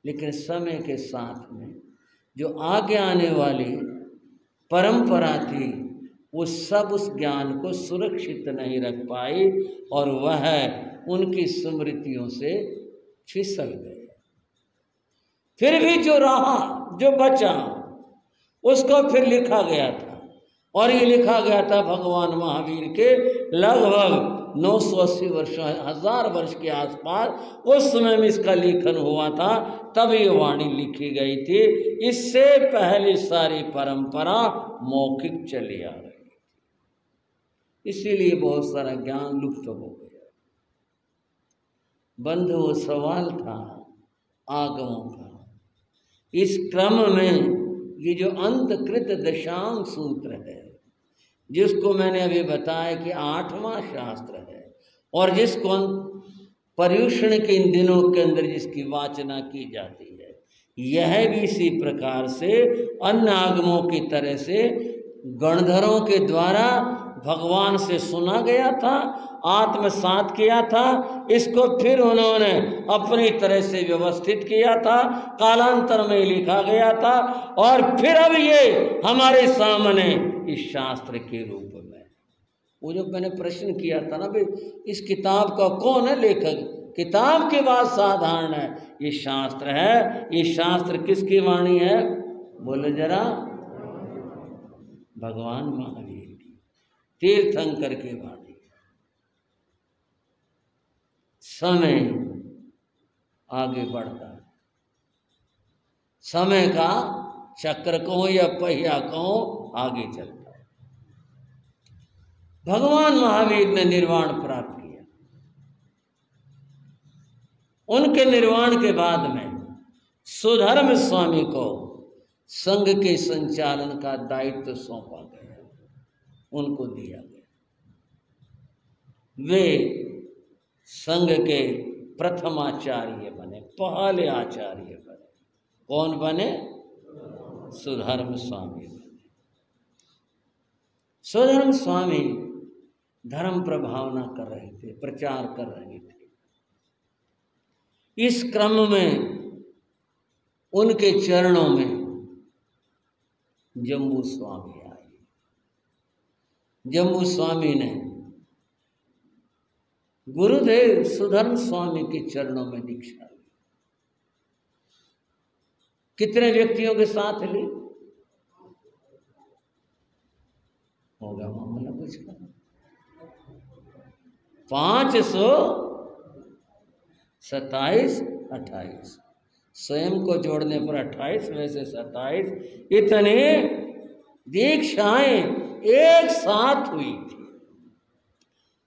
लेकिन समय के साथ में जो आगे आने वाली परंपरा थी, वो सब उस ज्ञान को सुरक्षित नहीं रख पाई और वह उनकी स्मृतियों से फिसल गए। फिर भी जो रहा, जो बचा, उसको फिर लिखा गया था, और ये लिखा गया था भगवान महावीर के लगभग 980 वर्ष, 1000 वर्ष के आसपास उस समय में इसका लेखन हुआ था, तब ये वाणी लिखी गई थी। इससे पहले सारी परंपरा मौखिक चली आ रही थी, इसीलिए बहुत सारा ज्ञान लुप्त हो गया। बंधु, वो सवाल था आगमों का। इस क्रम में ये जो अंतकृत दशांग सूत्र है, जिसको मैंने अभी बताया कि 8वां शास्त्र है, और जिसको पर्युषण के इन दिनों के अंदर जिसकी वाचना की जाती है, यह भी इसी प्रकार से अन्य आगमों की तरह से गणधरों के द्वारा भगवान से सुना गया था, आत्मसात किया था। इसको फिर उन्होंने अपनी तरह से व्यवस्थित किया था, कालांतर में लिखा गया था, और फिर अब ये हमारे सामने इस शास्त्र के रूप में। वो जो मैंने प्रश्न किया था ना भाई, इस किताब का कौन है लेखक? किताब की बात साधारण है, ये शास्त्र है। ये शास्त्र किसकी वाणी है? बोलो जरा। भगवान महावीर की, तीर्थंकर की वाणी। समय आगे बढ़ता है, समय का चक्र कहो या पहिया कहो, आगे चलता है। भगवान महावीर ने निर्वाण प्राप्त किया। उनके निर्वाण के बाद में सुधर्म स्वामी को संघ के संचालन का दायित्व सौंपा गया, उनको दिया गया। वे संघ के प्रथम आचार्य बने, पहले आचार्य बने। कौन बने? सुधर्म स्वामी बने। सुधर्म स्वामी धर्म प्रभावना कर रहे थे, प्रचार कर रहे थे। इस क्रम में उनके चरणों में जम्बू स्वामी आए। जम्बू स्वामी ने गुरुदेव सुधर्म स्वामी के चरणों में दीक्षा ली। कितने व्यक्तियों के साथ ली? होगा मामला कुछ का 527, 28, स्वयं को जोड़ने पर 28, वैसे 27, इतने दीक्षाएं एक साथ हुई थी।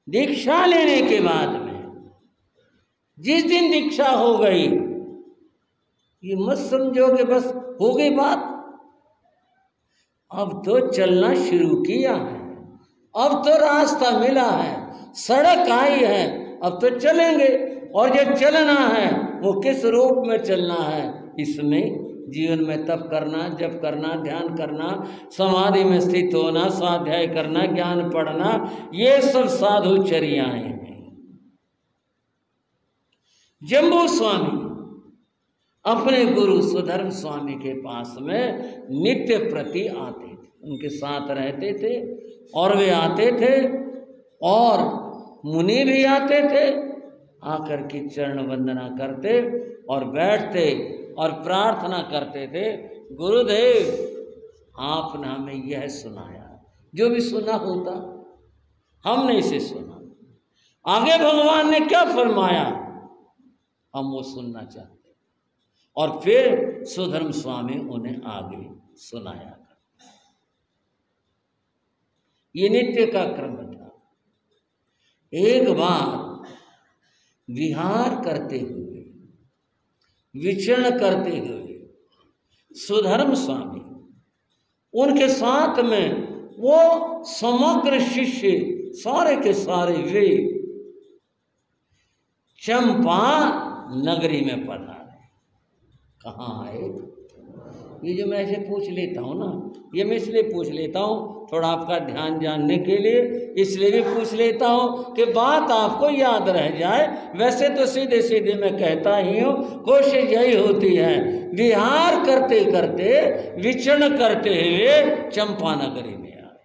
दीक्षा लेने के बाद में जिस दिन दीक्षा हो गई, ये मत समझो कि बस हो गई बात। अब तो चलना शुरू किया है, अब तो रास्ता मिला है, सड़क आई है, अब तो चलेंगे। और जब चलना है वो किस रूप में चलना है, इसमें जीवन में तप करना, जप करना, ध्यान करना, समाधि में स्थित होना, स्वाध्याय करना, ज्ञान पढ़ना, ये सब साधुचर्याएं हैं। जम्बू स्वामी अपने गुरु सुधर्म स्वामी के पास में नित्य प्रति आते थे, उनके साथ रहते थे, और वे आते थे और मुनि भी आते थे, आकर के चरण वंदना करते और बैठते और प्रार्थना करते थे, गुरुदेव आपने हमें यह सुनाया, जो भी सुना होता हमने इसे सुना, आगे भगवान ने क्या फरमाया हम वो सुनना चाहते। और फिर सुधर्म स्वामी उन्हें आगे सुनाया। ये नित्य का क्रम था। एक बार विहार करते हुए, विचरण करते हुए सुधर्म स्वामी, उनके साथ में वो समग्र शिष्य सारे के सारे वे चंपा नगरी में पधारे। कहाँ आए? ये जो मैं ऐसे पूछ लेता हूँ ना, ये मैं इसलिए पूछ लेता हूँ थोड़ा आपका ध्यान जानने के लिए, इसलिए भी पूछ लेता हूँ कि बात आपको याद रह जाए। वैसे तो सीधे सीधे मैं कहता ही हूँ, कोशिश यही होती है। विहार करते करते, विचरण करते हुए चंपा नगरी में आए।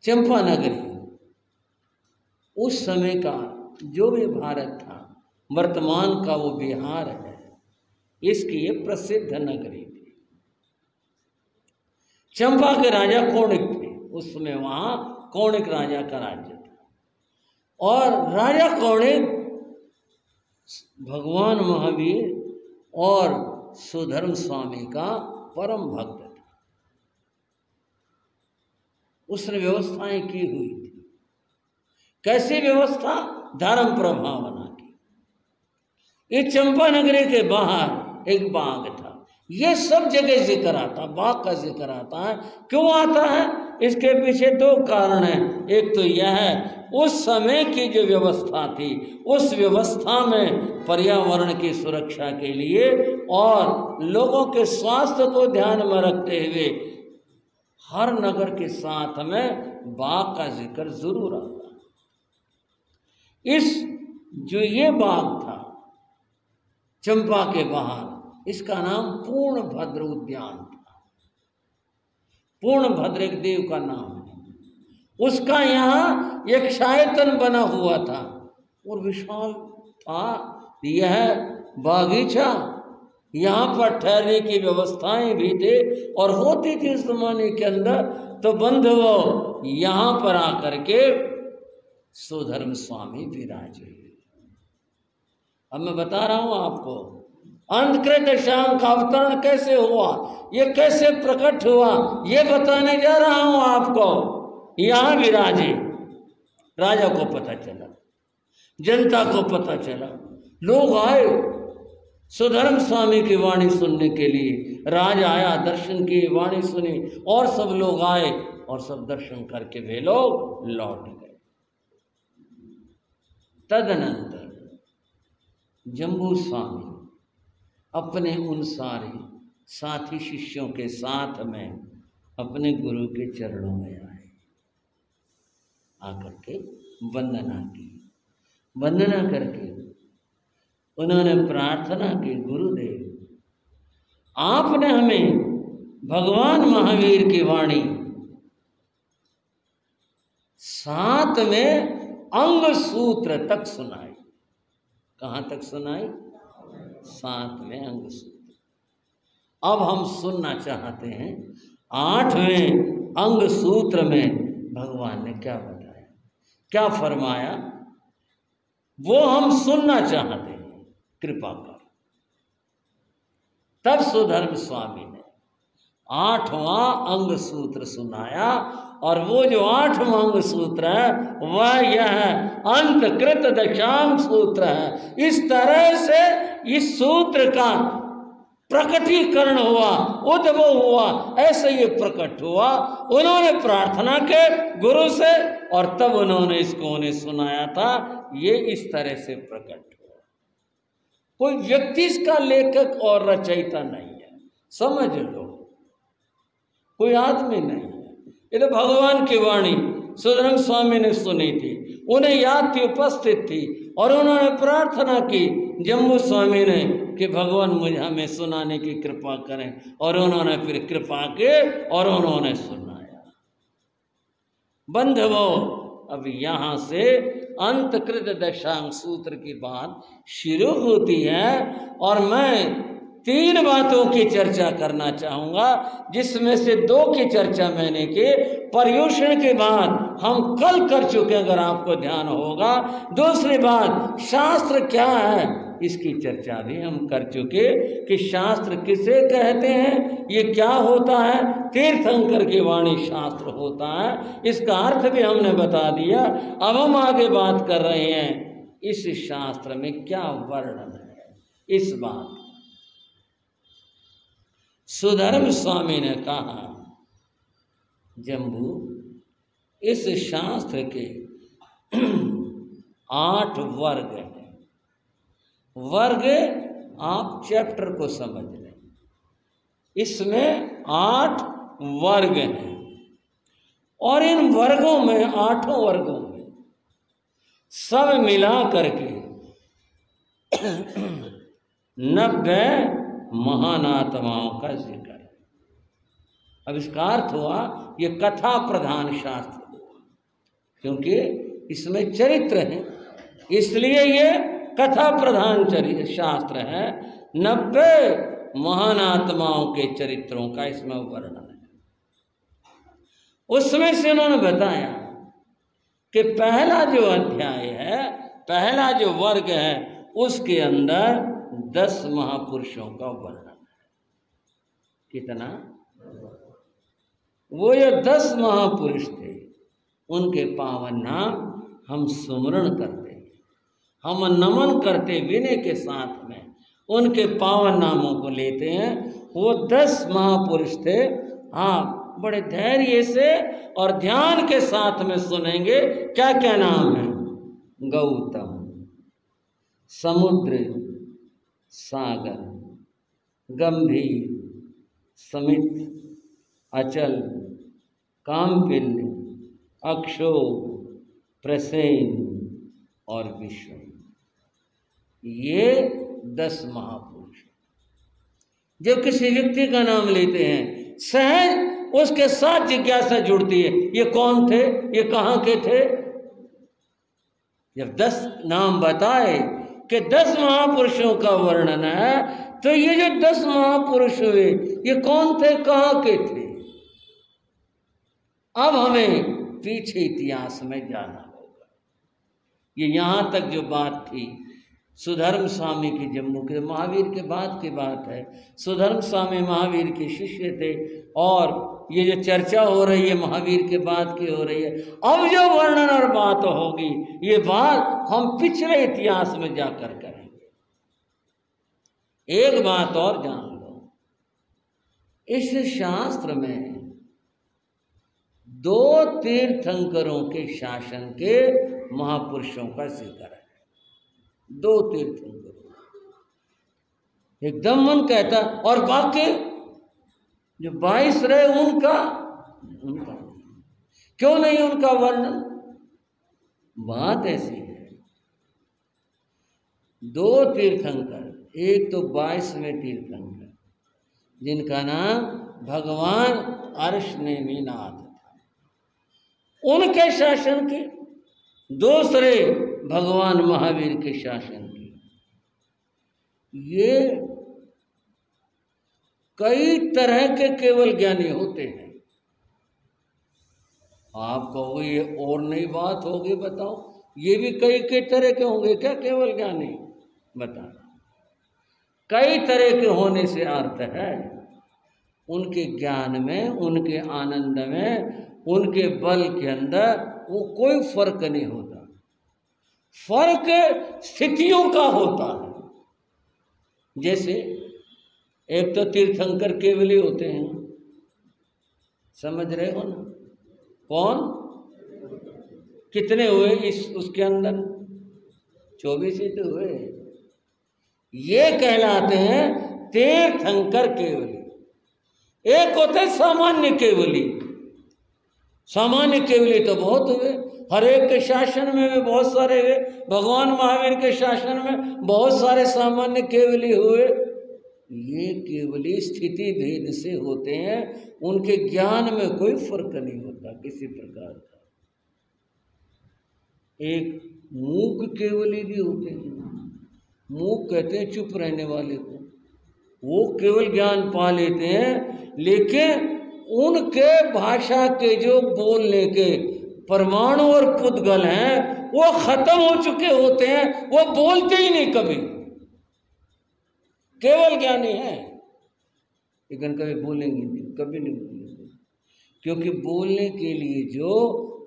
चंपा नगरी उस समय का जो भी भारत था, वर्तमान का वो बिहार है, इसकी ये प्रसिद्ध नगरी थी। चंपा के राजा कौणिक थे। उस समय वहां कौणिक राजा का राज्य था और राजा कौणिक भगवान महावीर और सुधर्म स्वामी का परम भक्त था। उसने व्यवस्थाएं की हुई थी। कैसी व्यवस्था? धर्म प्रभावना की। ये चंपा नगरी के बाहर एक बाग था। ये सब जगह जिक्र आता, बाग का जिक्र आता है। क्यों आता है? इसके पीछे दो कारण हैं। एक तो यह है उस समय की जो व्यवस्था थी, उस व्यवस्था में पर्यावरण की सुरक्षा के लिए और लोगों के स्वास्थ्य को ध्यान में रखते हुए हर नगर के साथ में बाग का जिक्र जरूर आता। इस जो ये बाग था चंपा के बाहर, इसका नाम पूर्णभद्र उद्यान था। पूर्णभद्र एक देव का नाम है। उसका यहाँ एक शायतन बना हुआ था और विशाल था यह बागीचा। यहाँ पर ठहरने की व्यवस्थाएं भी थे और होती थी इस जमाने के अंदर। तो बंधुओं, यहाँ पर आकर के सुधर्म स्वामी विराजे। अब मैं बता रहा हूं आपको अंधकृत शाम का अवतरण कैसे हुआ, ये कैसे प्रकट हुआ, ये बताने जा रहा हूं आपको। यहां विराजे। राजा को पता चला, जनता को पता चला, लोग आए सुधर्म स्वामी की वाणी सुनने के लिए। राजा आया, दर्शन की, वाणी सुनी और सब लोग आए और सब दर्शन करके वे लोग लौट गए। तदनंतर जम्बू स्वामी अपने उन सारे साथी शिष्यों के साथ में अपने गुरु के चरणों में आए। आकर के वंदना की। वंदना करके उन्होंने प्रार्थना की, गुरुदेव आपने हमें भगवान महावीर की वाणी साथ में अंग सूत्र तक सुनाई। कहाँ तक सुनाई? साथ में अंग सूत्र। अब हम सुनना चाहते हैं 8वें अंग सूत्र में भगवान ने क्या बताया, क्या फरमाया, वो हम सुनना चाहते हैं। कृपा कर। तब सुधर्म स्वामी ने 8वां अंग सूत्र सुनाया और वो जो 8वां अंग सूत्र है वह यह है, अंतकृत दशांग सूत्र है। इस तरह से इस सूत्र का प्रकटीकरण हुआ, उद्भव हुआ, ऐसे ये प्रकट हुआ। उन्होंने प्रार्थना के गुरु से और तब उन्होंने इसको उन्हें सुनाया था। ये इस तरह से प्रकट हुआ। कोई व्यक्ति इसका लेखक और रचयिता नहीं है, समझ लो। कोई आदमी नहीं है। ये तो भगवान की वाणी सुधर्म स्वामी ने सुनी थी, उन्हें याद थी, उपस्थित थी और उन्होंने प्रार्थना की जम्बू स्वामी ने कि भगवान मुझे हमें सुनाने की कृपा करें। और उन्होंने फिर कृपा के और उन्होंने सुनाया। बंधवो। अब यहाँ से अंतकृत दशांग सूत्र की बात शुरू होती है और मैं 3 बातों की चर्चा करना चाहूँगा, जिसमें से 2 की चर्चा मैंने की। पर्युषण के बाद हम कल कर चुके, अगर आपको ध्यान होगा। दूसरी बात, शास्त्र क्या है, इसकी चर्चा भी हम कर चुके कि शास्त्र किसे कहते हैं, ये क्या होता है। तीर्थंकर की वाणी शास्त्र होता है, इसका अर्थ भी हमने बता दिया। अब हम आगे बात कर रहे हैं इस शास्त्र में क्या वर्णन है। इस बात सुधर्म स्वामी ने कहा, जम्बू इस शास्त्र के 8 वर्ग हैं। वर्ग आप चैप्टर को समझ लें, इसमें 8 वर्ग हैं और इन वर्गों में 8 वर्गों में सब मिला करके 90 महान आत्माओं का जिक्र है। अब इसका अर्थ हुआ ये कथा प्रधान शास्त्र हुआ, क्योंकि इसमें चरित्र है, इसलिए ये कथा प्रधान चरित्र शास्त्र है। 90 महान आत्माओं के चरित्रों का इसमें वर्णन है। उसमें से उन्होंने बताया कि पहला जो अध्याय है, पहला जो वर्ग है, उसके अंदर 10 महापुरुषों का वर्णन है। कितना? वो ये 10 महापुरुष थे, उनके पावन नाम हम सुमरण करते हैं, हम नमन करते विनय के साथ में उनके पावन नामों को लेते हैं। वो 10 महापुरुष थे। आप बड़े धैर्य से और ध्यान के साथ में सुनेंगे क्या क्या नाम है। गौतम, समुद्र, सागर, गंभीर, समित, अचल, कामपिल्य, अक्षोभ, प्रसेन और विश्व। ये 10 महापुरुष जब किसी व्यक्ति का नाम लेते हैं, सहज उसके साथ जिज्ञासा जुड़ती है, ये कौन थे, ये कहाँ के थे। जब 10 नाम बताए कि 10 महापुरुषों का वर्णन है, तो ये जो 10 महापुरुष हुए ये कौन थे, कहाँ के थे। अब हमें पीछे इतिहास में जाना होगा। ये यहाँ तक जो बात थी सुधर्म स्वामी की, जम्मू के महावीर के बाद की बात है। सुधर्म स्वामी महावीर के शिष्य थे और ये जो चर्चा हो रही है महावीर के बाद की हो रही है। अब जो वर्णन और बात होगी, ये बात हम पिछले इतिहास में जाकर करेंगे। एक बात और जान लो, इस शास्त्र में 2 तीर्थंकरों के शासन के महापुरुषों का जिक्र है। 2 तीर्थंकर एकदम मन कहता, और बाकी जो 22 रहे उनका क्यों नहीं उनका वर्णन। बात ऐसी है, 2 तीर्थंकर, एक तो 22वें तीर्थंकर जिनका नाम भगवान अर्शनेमिनाथ था, उनके शासन के। दूसरे भगवान महावीर के शासन की। ये कई तरह के केवल ज्ञानी होते हैं। आप कहोगे ये और नई बात होगी, बताओ, ये भी कई के तरह के होंगे क्या केवल ज्ञानी? बता, कई तरह के होने से अर्थ है उनके ज्ञान में, उनके आनंद में, उनके बल के अंदर वो कोई फर्क नहीं होता। फर्क स्थितियों का होता है। जैसे एक तो तीर्थंकर केवली होते हैं, समझ रहे हो ना? कौन? कितने हुए उसके अंदर? 24 ही तो हुए। ये कहलाते हैं तीर्थंकर केवली। एक होते सामान्य केवली। सामान्य केवली तो बहुत हुए, हर एक के शासन में भी बहुत सारे हुए। भगवान महावीर के शासन में बहुत सारे सामान्य केवली हुए। ये केवली स्थिति भेद से होते हैं, उनके ज्ञान में कोई फर्क नहीं होता किसी प्रकार का। एक मूक केवली भी होते हैं। मूक कहते हैं चुप रहने वाले को, वो केवल ज्ञान पा लेते हैं, लेकिन उनके भाषा के जो बोलने के परमाणु और पुद्गल हैं वो खत्म हो चुके होते हैं, वो बोलते ही नहीं कभी, केवल ज्ञानी है लेकिन कभी बोलेंगे नहीं, कभी नहीं बोलेंगे, क्योंकि बोलने के लिए जो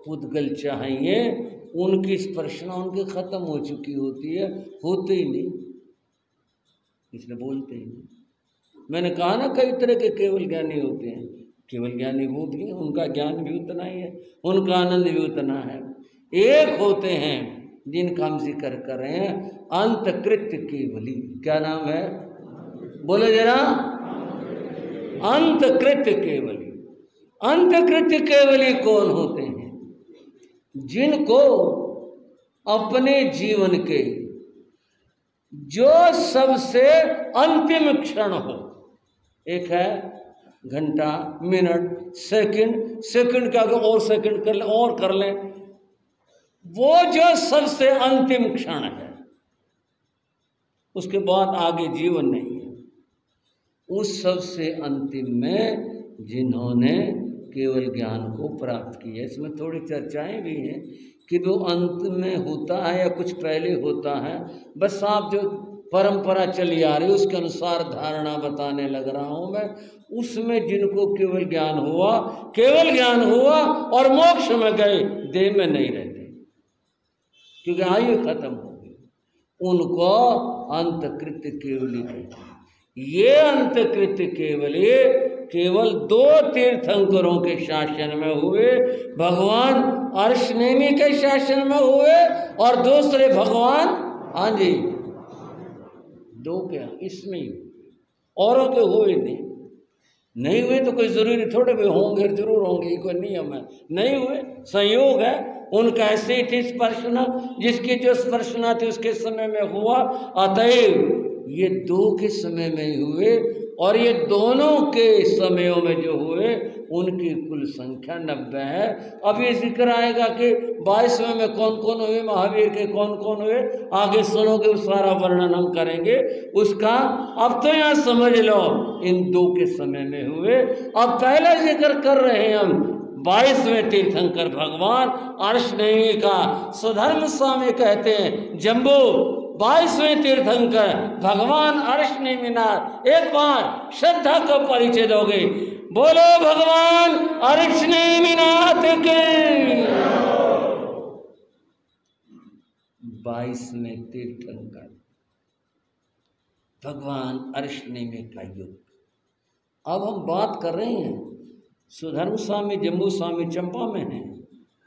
पुद्गल चाहिए उनकी स्पर्शना उनकी खत्म हो चुकी होती है, होते ही नहीं, इसलिए बोलते ही नहीं। मैंने कहा ना कई तरह के केवल ज्ञानी होते हैं, केवल ज्ञानी वो भी हैं, उनका ज्ञान भी उतना ही है, उनका आनंद भी उतना है। एक होते हैं जिनका हम जिक्र कर रहे हैं, अंतकृत्य केवली। क्या नाम है, बोले जरा, अंतकृत्य केवली। अंतकृत्य केवली कौन होते हैं? जिनको अपने जीवन के जो सबसे अंतिम क्षण हो, एक है घंटा, मिनट, सेकंड, सेकंड का और सेकंड कर लें और कर लें, वो जो सबसे अंतिम क्षण है, उसके बाद आगे जीवन नहीं है। उस सबसे अंतिम में जिन्होंने केवल ज्ञान को प्राप्त किया, इसमें थोड़ी चर्चाएं भी हैं कि वो अंत में होता है या कुछ पहले होता है। बस आप जो परंपरा चली आ रही है उसके अनुसार धारणा बताने लग रहा हूं मैं। उसमें जिनको केवल ज्ञान हुआ, केवल ज्ञान हुआ और मोक्ष में गए, देह में नहीं रहते क्योंकि आयु खत्म हो गई, उनको अंतकृत्य केवली कहते हैं। ये अंतकृत्य केवली केवल 2 तीर्थंकरों के शासन में हुए, भगवान अर्शनेमी के शासन में हुए और दूसरे भगवान, हाँ जी, 2 क्या इसमें ही, औरों के हुए नहीं हुए तो कोई जरूरी थोड़े भी होंगे, जरूर होंगे, कोई नियम है, नहीं हुए, संयोग है उनका। ऐसे ही थी स्पर्शना, जिसकी जो स्पर्शना थी उसके समय में हुआ, अतएव ये 2 के समय में ही हुए और ये दोनों के समयों में जो हुए उनकी कुल संख्या 90 है। अब ये जिक्र आएगा कि 22वें में कौन कौन हुए, महावीर के कौन कौन हुए, आगे सुनोगे, उस सारा वर्णन हम करेंगे उसका। अब तो यहाँ समझ लो इन 2 के समय में हुए। अब पहले जिक्र कर रहे हैं हम 22वें तीर्थंकर भगवान अर्शनेमी का। सुधर्म स्वामी कहते हैं जम्बू 22वें तीर्थंकर भगवान अर्शनेमीनाथ। एक बार श्रद्धा को परिचय दोगे, बोलो भगवान अर्शनेमीनाथ के। 22वें तीर्थंकर भगवान अर्शनेमी का युग। अब हम बात कर रहे हैं, सुधर्म स्वामी जम्बू स्वामी चंपा में हैं,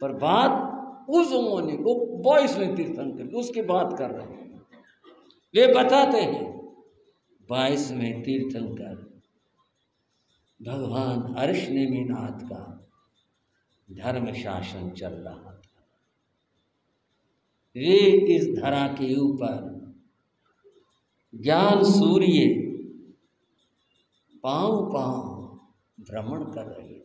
पर बात उस जमाने को 22वें तीर्थंकर उसकी बात कर रहे हैं। वे बताते हैं 22वें तीर्थंकर भगवान अर्शनेमीनाथ का धर्म शासन चल रहा था। वे इस धरा के ऊपर ज्ञान सूर्य पांव भ्रमण कर रहे थे,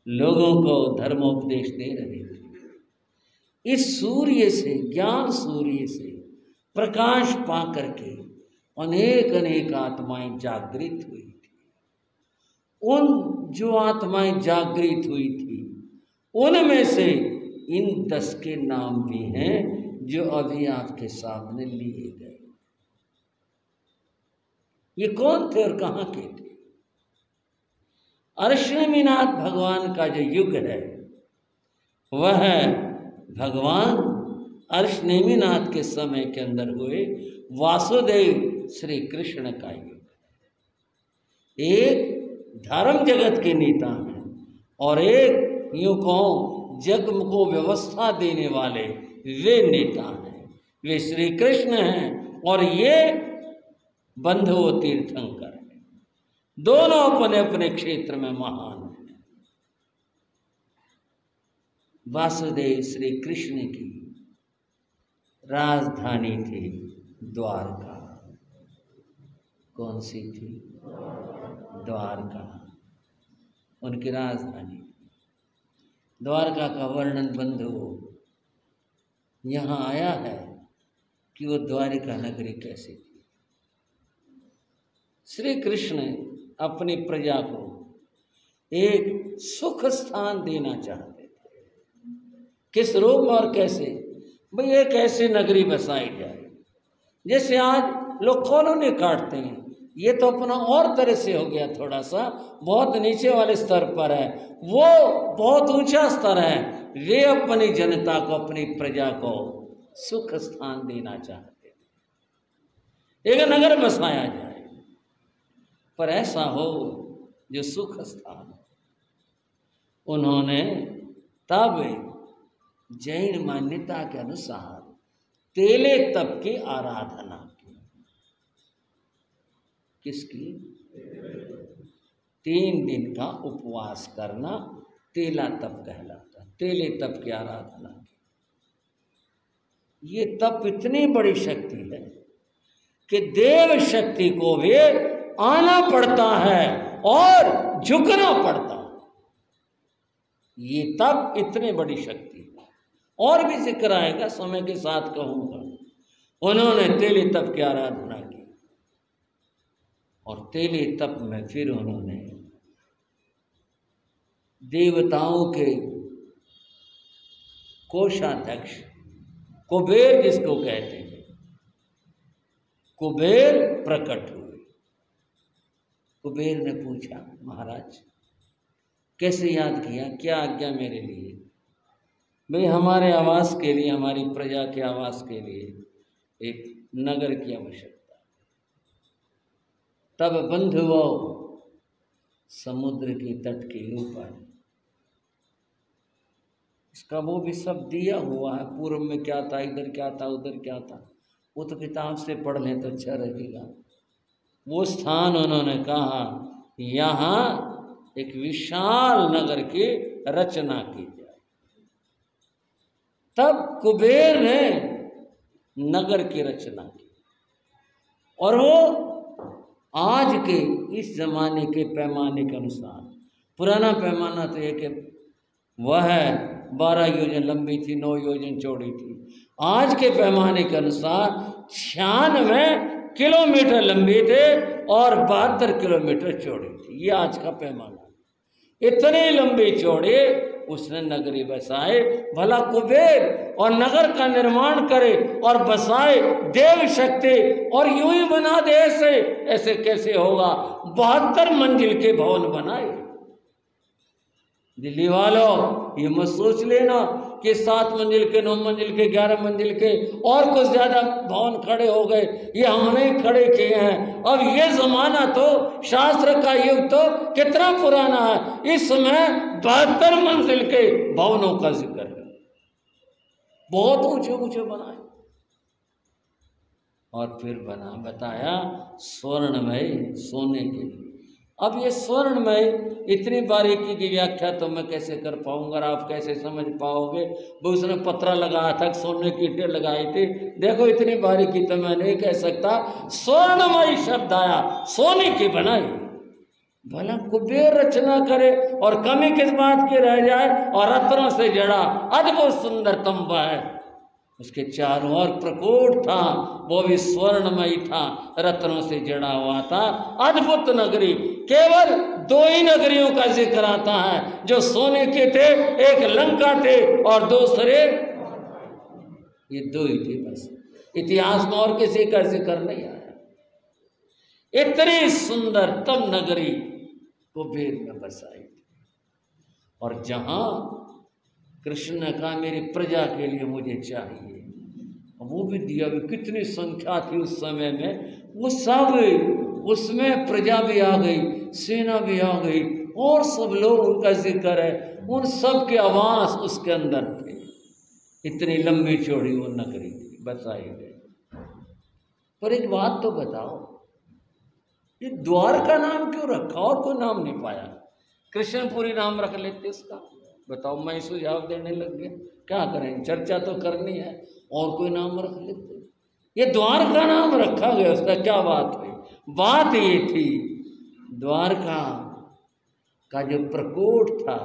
लोगों को धर्मोपदेश दे रहे थे। इस सूर्य से, ज्ञान सूर्य से प्रकाश पा करके अनेक अनेक आत्माएं जागृत हुई थी। उन जो आत्माएं जागृत हुई थी उनमें से इन 10 के नाम भी हैं जो अभी आपके सामने लिए गए। ये कौन थे और कहाँ के थे? अर्शनेमीनाथ भगवान का जो युग है वह भगवान अर्शनेमीनाथ के समय के अंदर हुए वासुदेव श्री कृष्ण का युग। एक धर्म जगत के नेता हैं और एक यूं कहो जग को व्यवस्था देने वाले वे नेता हैं, वे श्री कृष्ण हैं और ये बंधु तीर्थंकर हैं। दोनों अपने अपने क्षेत्र में महान हैं। वासुदेव श्री कृष्ण की राजधानी थी द्वारका। कौन सी थी? द्वारका उनकी राजधानी। द्वारका का वर्णन बंधु यहाँ आया है कि वो द्वारिका नगरी कैसी थी। श्री कृष्ण अपनी प्रजा को एक सुख स्थान देना चाहते थे। किस रूप में और कैसे? भाई एक ऐसी नगरी बसाई जाए जैसे आज लोग कॉलोनी काटते हैं, ये तो अपना और तरह से हो गया, थोड़ा सा बहुत नीचे वाले स्तर पर है, वो बहुत ऊंचा स्तर है। वे अपनी जनता को, अपनी प्रजा को सुख स्थान देना चाहते थे, एक नगर बसाया जाए पर ऐसा हो जो सुख स्थान। उन्होंने तब जैन मान्यता के अनुसार तेले तप की आराधना की। किसकी? 3 दिन का उपवास करना तेला तप कहलाता। तेले तप की आराधना की। ये तप इतनी बड़ी शक्ति है कि देव शक्ति को भी आना पड़ता है और झुकना पड़ता है। ये तप इतनी बड़ी शक्ति है। और भी जिक्र आएगा, समय के साथ कहूंगा। उन्होंने तेले तप की आराधना की और तेले तप में फिर उन्होंने देवताओं के कोषाध्यक्ष कुबेर, जिसको कहते हैं, कुबेर प्रकट हुए। कुबेर ने पूछा, महाराज कैसे याद किया, क्या आज्ञा मेरे लिए? भाई हमारे आवास के लिए, हमारी प्रजा के आवास के लिए एक नगर की आवश्यकता। तब बंधुओं समुद्र के तट के ऊपर, इसका वो भी सब दिया हुआ है, पूर्व में क्या था, इधर क्या था, उधर क्या था, वो तो किताब से पढ़ लें तो अच्छा रहेगा। वो स्थान उन्होंने कहा यहाँ एक विशाल नगर की रचना की जाए। तब कुबेर ने नगर की रचना की और वो आज के इस जमाने के पैमाने के अनुसार, पुराना पैमाना तो एक वह 12 योजन लंबी थी, 9 योजन चौड़ी थी। आज के पैमाने के अनुसार 96 किलोमीटर लंबी थे और 72 किलोमीटर चौड़ी थी। ये आज का पैमाना। इतनी लंबी चौड़ी उसने नगरी बसाए। भला कुबेर और नगर का निर्माण करे और बसाए देव शक्ति, और यूं ही बना दे ऐसे कैसे होगा? 72 मंजिल के भवन बनाए। दिल्ली वालों ये मत सोच लेना कि 7 मंजिल के, 9 मंजिल के, 11 मंजिल के और कुछ ज्यादा भवन खड़े हो गए। ये हमने खड़े किए हैं। अब ये जमाना तो, शास्त्र का युग तो कितना पुराना है, इस समय 72 मंजिल के भवनों का जिक्र है। बहुत ऊंचे ऊंचे बनाए और फिर बताया स्वर्णमय, सोने के लिए। अब ये स्वर्णमय, इतनी बारीकी की व्याख्या तो मैं कैसे कर पाऊंगा, आप कैसे समझ पाओगे? वो उसने पत्रा लगाया था, सोने की ईंटें लगाई थी। देखो इतनी बारीकी तो मैं नहीं कह सकता। स्वर्णमय शब्द आया, सोने की बनाई। भला कुबेर रचना करे और कमी किस बात की रह जाए? और रत्नों से जड़ा अद्भुत सुंदर तंबा है, उसके चारों ओर प्रकोट था, वो भी स्वर्णमयी था, रत्नों से जड़ा हुआ था। अद्भुत नगरी। केवल 2 ही नगरियों का जिक्र आता है जो सोने के थे, एक लंका थे और दूसरे, ये 2 ही थे बस। इतिहास में और किसी का जिक्र नहीं आया। इतनी सुंदर तब नगरी कुबेर में बसाई थी। और जहां कृष्ण ने कहा मेरी प्रजा के लिए मुझे चाहिए, वो भी दिया। भी कितनी संख्या थी उस समय में, वो सब, उसमें प्रजा भी आ गई, सेना भी आ गई और सब लोग, उनका जिक्र है, उन सब के आवास उसके अंदर थे। इतनी लंबी चौड़ी वो नगरी थी, बसाई गई। पर एक बात तो बताओ, ये द्वार का नाम क्यों रखा? और कोई नाम नहीं पाया। कृष्णपुरी नाम रख लेते इसका। बताओ, मैं सुझाव देने लग गया, क्या करें, चर्चा तो करनी है, और कोई नाम रख लेते। ये द्वार का नाम रखा गया, उसका क्या बात हुई? बात ये थी, द्वारका का जो प्रकोट था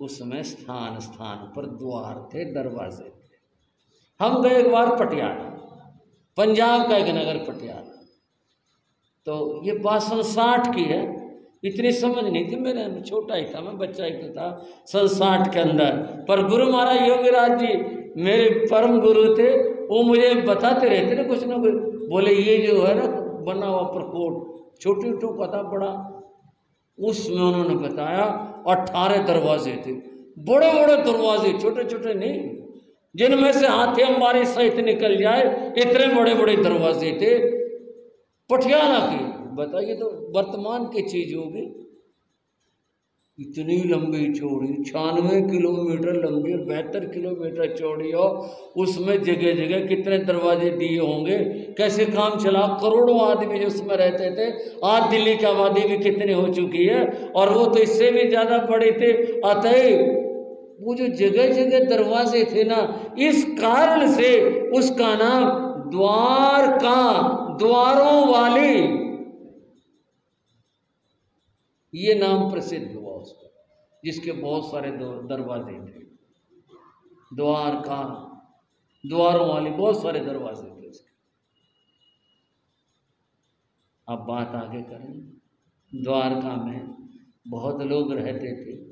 उसमें स्थान स्थान पर द्वार थे, दरवाजे थे। हम गए एक बार पटियाला, पंजाब का एक नगर पटियाला। तो ये बात 60 की है, इतनी समझ नहीं थी मेरे, छोटा ही था मैं, बच्चा ही तो था 60 के अंदर। पर गुरु महाराज योगीराज जी मेरे परम गुरु थे, वो मुझे बताते रहते थे कुछ ना कुछ। बोले ये जो है ना बना हुआ प्रकोट छोटी का था बड़ा, उसमें उन्होंने बताया 18 दरवाजे थे, बड़े बड़े दरवाजे, छोटे छोटे नहीं, जिनमें से हाथी अंबारी सहित निकल जाए इतने बड़े बड़े दरवाजे थे पटियाला की। बताइए तो वर्तमान की चीज होगी, इतनी लंबी चौड़ी, 96 किलोमीटर लंबी और 72 किलोमीटर चौड़ी, और उसमें जगह जगह कितने दरवाजे दिए होंगे, कैसे काम चला। करोड़ों आदमी जो उसमें रहते थे। आज दिल्ली की आबादी भी कितनी हो चुकी है, और वो तो इससे भी ज्यादा बड़े थे। अतः वो जो जगह जगह दरवाजे थे ना, इस कारण से उसका नाम द्वारका, द्वारों वाली, ये नाम प्रसिद्ध हुआ उसका, जिसके बहुत सारे दरवाजे थे। द्वारका, द्वारों वाली, बहुत सारे दरवाजे थे उसके। अब बात आगे करें। द्वारका में बहुत लोग रहते थे।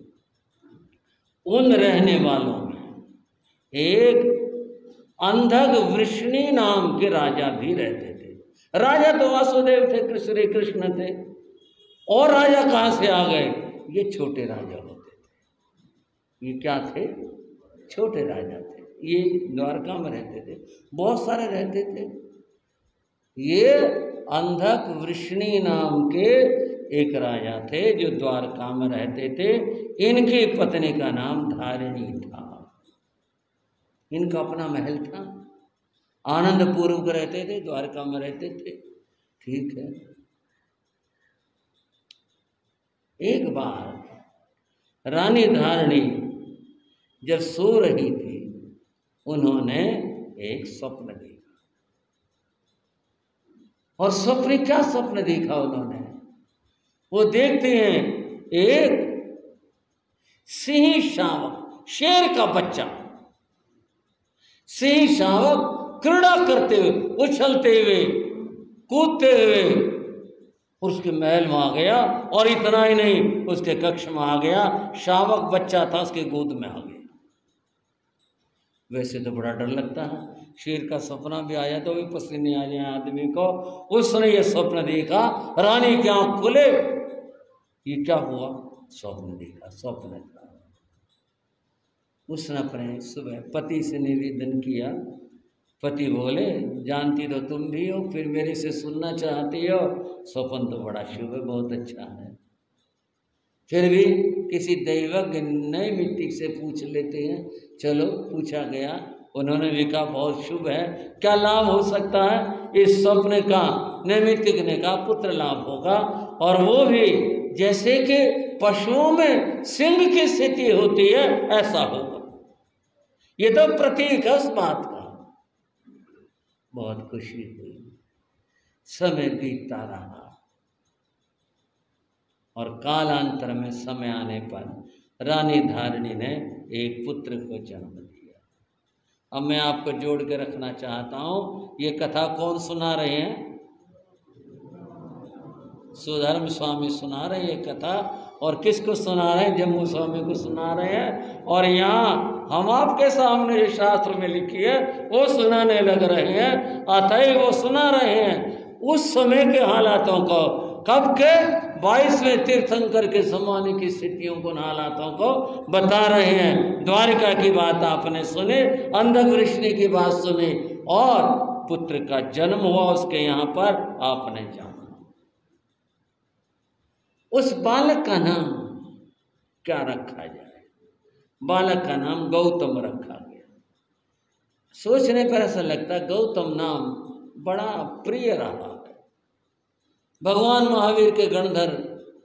उन रहने वालों में एक अंधक वृष्णि नाम के राजा भी रहते थे। राजा तो वासुदेव थे, श्री कृष्ण थे। और राजा कहाँ से आ गए? ये छोटे राजा होते थे। ये क्या थे? छोटे राजा थे। ये द्वारका में रहते थे, बहुत सारे रहते थे। ये अंधक वृष्णि नाम के एक राजा थे जो द्वारका में रहते थे। इनकी पत्नी का नाम धारिणी था। इनका अपना महल था, आनंद पूर्वक रहते थे, द्वारका में रहते थे। ठीक है। एक बार रानी धारिणी जब सो रही थी, उन्होंने एक स्वप्न देखा। और स्वप्न, क्या स्वप्न देखा उन्होंने? वो देखते हैं एक सिंह शावक, शेर का बच्चा, सिंह शावक क्रीड़ा करते हुए, उछलते हुए, कूदते हुए उसके महल में आ गया। और इतना ही नहीं, उसके कक्ष में आ गया। शावक बच्चा था, उसके गोद में आ गया। वैसे तो बड़ा डर लगता है, शेर का सपना भी आया तो भी पसीने आ जाए आदमी को। उसने ये स्वप्न देखा, रानी की आंख खुले, ये क्या हुआ? स्वप्न देखा, स्वप्न था। उसने अपने सुबह पति से निवेदन किया। पति बोले, जानती तो तुम भी हो, फिर मेरे से सुनना चाहती हो। स्वप्न तो बड़ा शुभ है, बहुत अच्छा है। फिर भी किसी दैवज्ञ नई मिट्टी से पूछ लेते हैं। चलो, पूछा गया। उन्होंने भी कहा बहुत शुभ है, क्या लाभ हो सकता है? इस स्वप्न का नैमित्तिक ने कहा पुत्र लाभ होगा, और वो भी जैसे कि पशुओं में सिंह की स्थिति होती है ऐसा होगा। ये तो प्रतीक है उस बात का। बहुत खुशी हुई। समय बीतता रहा और कालांतर में समय आने पर रानी धारिणी ने एक पुत्र को जन्म दिया। अब मैं आपको जोड़ के रखना चाहता हूँ, ये कथा कौन सुना रहे हैं? सुधर्म स्वामी सुना रहे हैं कथा। और किसको सुना रहे हैं? जम्मू स्वामी को सुना रहे हैं। और यहाँ हम आपके सामने जो शास्त्र में लिखी है वो सुनाने लग रहे हैं। अतः वो सुना रहे हैं उस समय के हालातों को, कब के 22वें तीर्थंकर के जमाने की स्थितियों को, हालातों को बता रहे हैं। द्वारिका की बात आपने सुने, अंधक वृष्णि की बात सुनी, और पुत्र का जन्म हुआ उसके यहाँ पर, आपने जाना। उस बालक का नाम क्या रखा जाए? बालक का नाम गौतम रखा गया। सोचने पर ऐसा लगता है गौतम नाम बड़ा प्रिय रहा है। भगवान महावीर के गणधर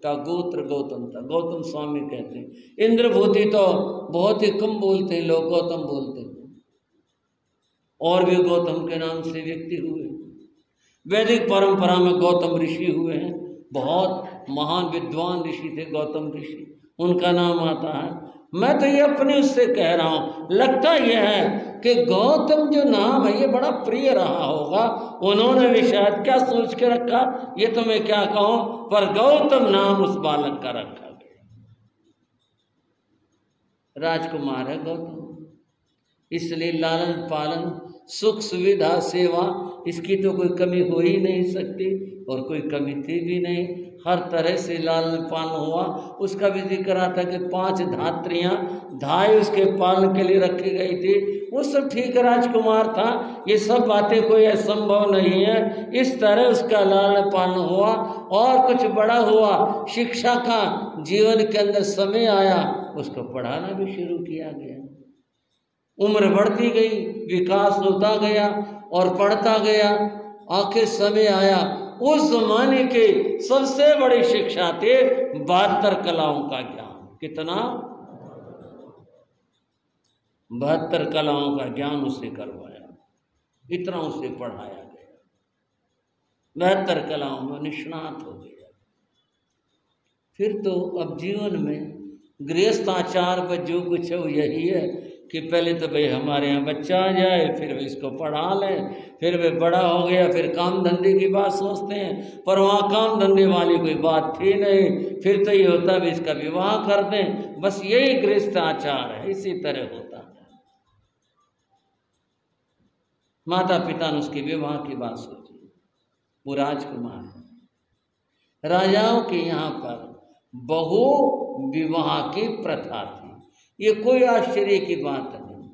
का गोत्र गौतम था। गौतम स्वामी कहते हैं। इंद्रभूति तो बहुत ही कम बोलते हैं लोग, गौतम बोलते हैं। और भी गौतम के नाम से व्यक्ति हुए। वैदिक परंपरा में गौतम ऋषि हुए हैं, बहुत महान विद्वान ऋषि थे गौतम ऋषि, उनका नाम आता है। मैं तो ये अपने उससे कह रहा हूं। लगता यह है कि गौतम जो नाम है ये बड़ा प्रिय रहा होगा, उन्होंने भी शायद क्या सोच के रखा ये तो मैं क्या कहूं, पर गौतम नाम उस बालक का रखा गया। राजकुमार है गौतम, इसलिए लालन पालन सुख सुविधा सेवा इसकी तो कोई कमी हो ही नहीं सकती, और कोई कमी थी भी नहीं। हर तरह से लालन पालन हुआ। उसका भी जिक्र आता कि 5 धात्रियां धाय उसके पालन के लिए रखी गई थी, वो सब ठीक राजकुमार था। ये सब बातें कोई असंभव नहीं है। इस तरह उसका लालन पालन हुआ और कुछ बड़ा हुआ, शिक्षा का जीवन के अंदर समय आया, उसको पढ़ाना भी शुरू किया गया। उम्र बढ़ती गई, विकास होता गया और पढ़ता गया। आखिर समय आया, उस जमाने के सबसे बड़ी शिक्षा थे 72 कलाओं का ज्ञान। कितना? 72 कलाओं का ज्ञान उसे करवाया, इतना उसे पढ़ाया गया, 72 कलाओं में निष्णात हो गया। फिर तो अब जीवन में गृहस्थाचार पर जो कुछ है वो यही है कि पहले तो भाई हमारे यहाँ बच्चा आ जाए, फिर वे इसको पढ़ा लें, फिर वे बड़ा हो गया, फिर काम धंधे की बात सोचते हैं, पर वहाँ काम धंधे वाली कोई बात थी नहीं। फिर तो ये होता है इसका विवाह कर दें, बस यही गृहस्थ आचार है, इसी तरह होता है। माता पिता ने उसके विवाह की बात सोची। वो राजकुमार है। राजाओं के यहाँ पर बहु विवाह की प्रथा थी, ये कोई आश्चर्य की बात नहीं।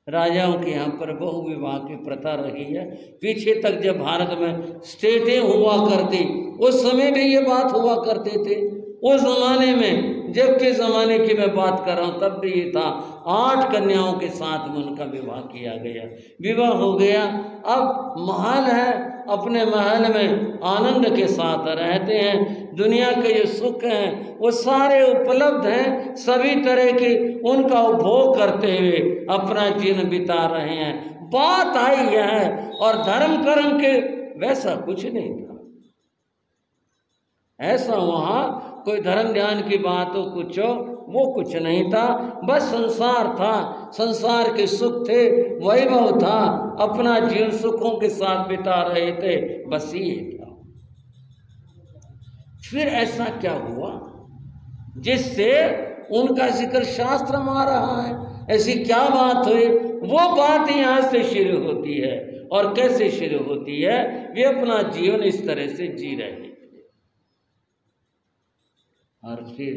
राजाओं के यहाँ पर बहु विवाह की प्रथा रही है। पीछे तक जब भारत में स्टेटें हुआ करती उस समय भी ये बात हुआ करते थे। उस जमाने में, जबकि ज़माने की मैं बात कर रहा हूँ, तब भी ये था 8 कन्याओं के साथ में उनका विवाह किया गया। विवाह हो गया, अब महल है, अपने महल में आनंद के साथ रहते हैं। दुनिया के जो सुख हैं वो सारे उपलब्ध हैं, सभी तरह की उनका उपभोग करते हुए अपना जीवन बिता रहे हैं। बात आई है, और धर्म कर्म के वैसा कुछ नहीं था। ऐसा वहाँ कोई धर्म ध्यान की बात हो, कुछ हो, वो कुछ नहीं था। बस संसार था, संसार के सुख थे, वैभव था, अपना जीवन सुखों के साथ बिता रहे थे, बस ये था। फिर ऐसा क्या हुआ जिससे उनका जिक्र शास्त्र में आ रहा है? ऐसी क्या बात हुई? वो बात यहाँ से शुरू होती है। और कैसे शुरू होती है? वे अपना जीवन इस तरह से जी रहे थे। और फिर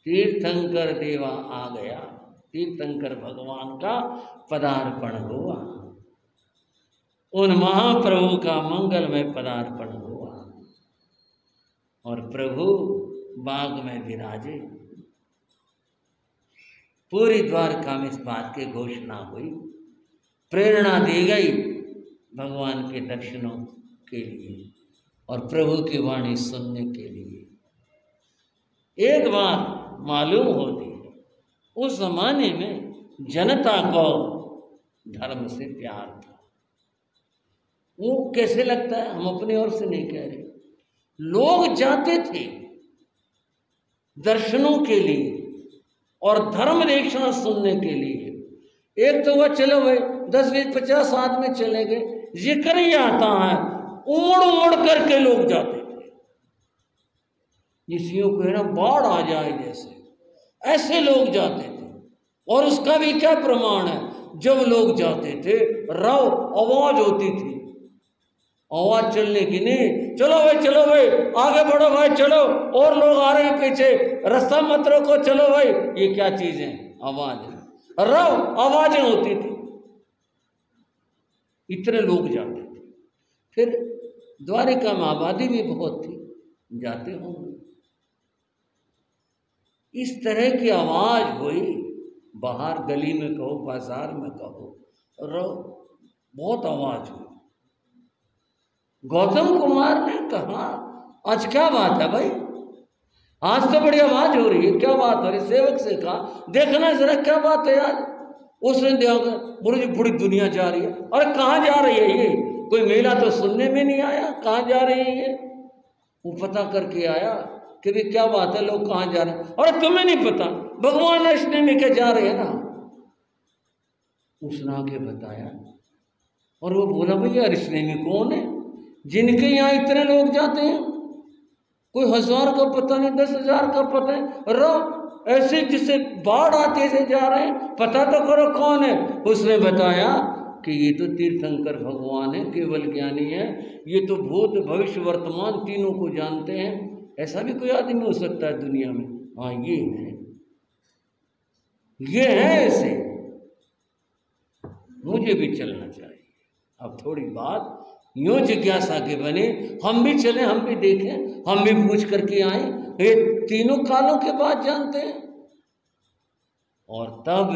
तीर्थंकर देवा आ गया, तीर्थंकर भगवान का पदार्पण हुआ, उन महाप्रभु का मंगलमय पदार्पण हुआ, और प्रभु बाग में विराजे। पूरी द्वारका में इस बात की घोषणा हुई, प्रेरणा दी गई भगवान के दर्शनों के लिए और प्रभु की वाणी सुनने के लिए। एक बात मालूम होती है, उस जमाने में जनता को धर्म से प्यार था। वो कैसे लगता है, हम अपनी ओर से नहीं कह रहे, लोग जाते थे दर्शनों के लिए और धर्म देशना सुनने के लिए। एक तो वह चलो भाई 10, 20, 50 आदमी चले गए, जिक्र ही आता है, उमड़ उमड़ करके लोग जाते थे, जिसियों को है ना बाढ़ आ जाए जैसे, ऐसे लोग जाते थे। और उसका भी क्या प्रमाण है? जब लोग जाते थे राव आवाज होती थी, आवाज चलने की नहीं, चलो भाई आगे बढ़ो भाई, चलो और लोग आ रहे हैं पीछे, रास्ता मत रोको, चलो भाई। ये क्या चीज है? आवाज है, राव आवाजें होती थी, इतने लोग जाते थे। फिर द्वारिका में आबादी भी बहुत थी, जाते होंगे। इस तरह की आवाज हुई, बाहर गली में कहो, बाजार में कहो, बहुत आवाज हुई। गौतम कुमार ने कहा, आज क्या बात है भाई, आज तो बड़ी आवाज हो रही है, क्या बात हो रही? सेवक से कहा, देखना जरा क्या बात है आज। उसने देखा, बड़ी दुनिया जा रही है। अरे कहाँ जा रही है ये? कोई मेला तो सुनने में नहीं आया, कहाँ जा रही है ये? वो पता करके आया, कि भी क्या बात है, लोग कहाँ जा रहे हैं, और तुम्हें नहीं पता भगवान अष्टमी के जा रहे हैं ना। उसने आके बताया और वो बोला भैया अष्टमी कौन है जिनके यहाँ इतने लोग जाते हैं? कोई 1000 का पता नहीं, 10,000 का पता है, रो ऐसे जिसे बाढ़ आते से जा रहे हैं, पता तो करो कौन है। उसने बताया कि ये तो तीर्थंकर भगवान है, केवल ज्ञानी है, ये तो भूत भविष्य वर्तमान तीनों को जानते हैं। ऐसा भी कोई आदमी हो सकता है दुनिया में? हाँ ये है ऐसे, मुझे भी चलना चाहिए। अब थोड़ी बात यूं जिज्ञासा के बने, हम भी चलें, हम भी देखें, हम भी पूछ करके आए, ये तीनों कालों के बाद जानते हैं। और तब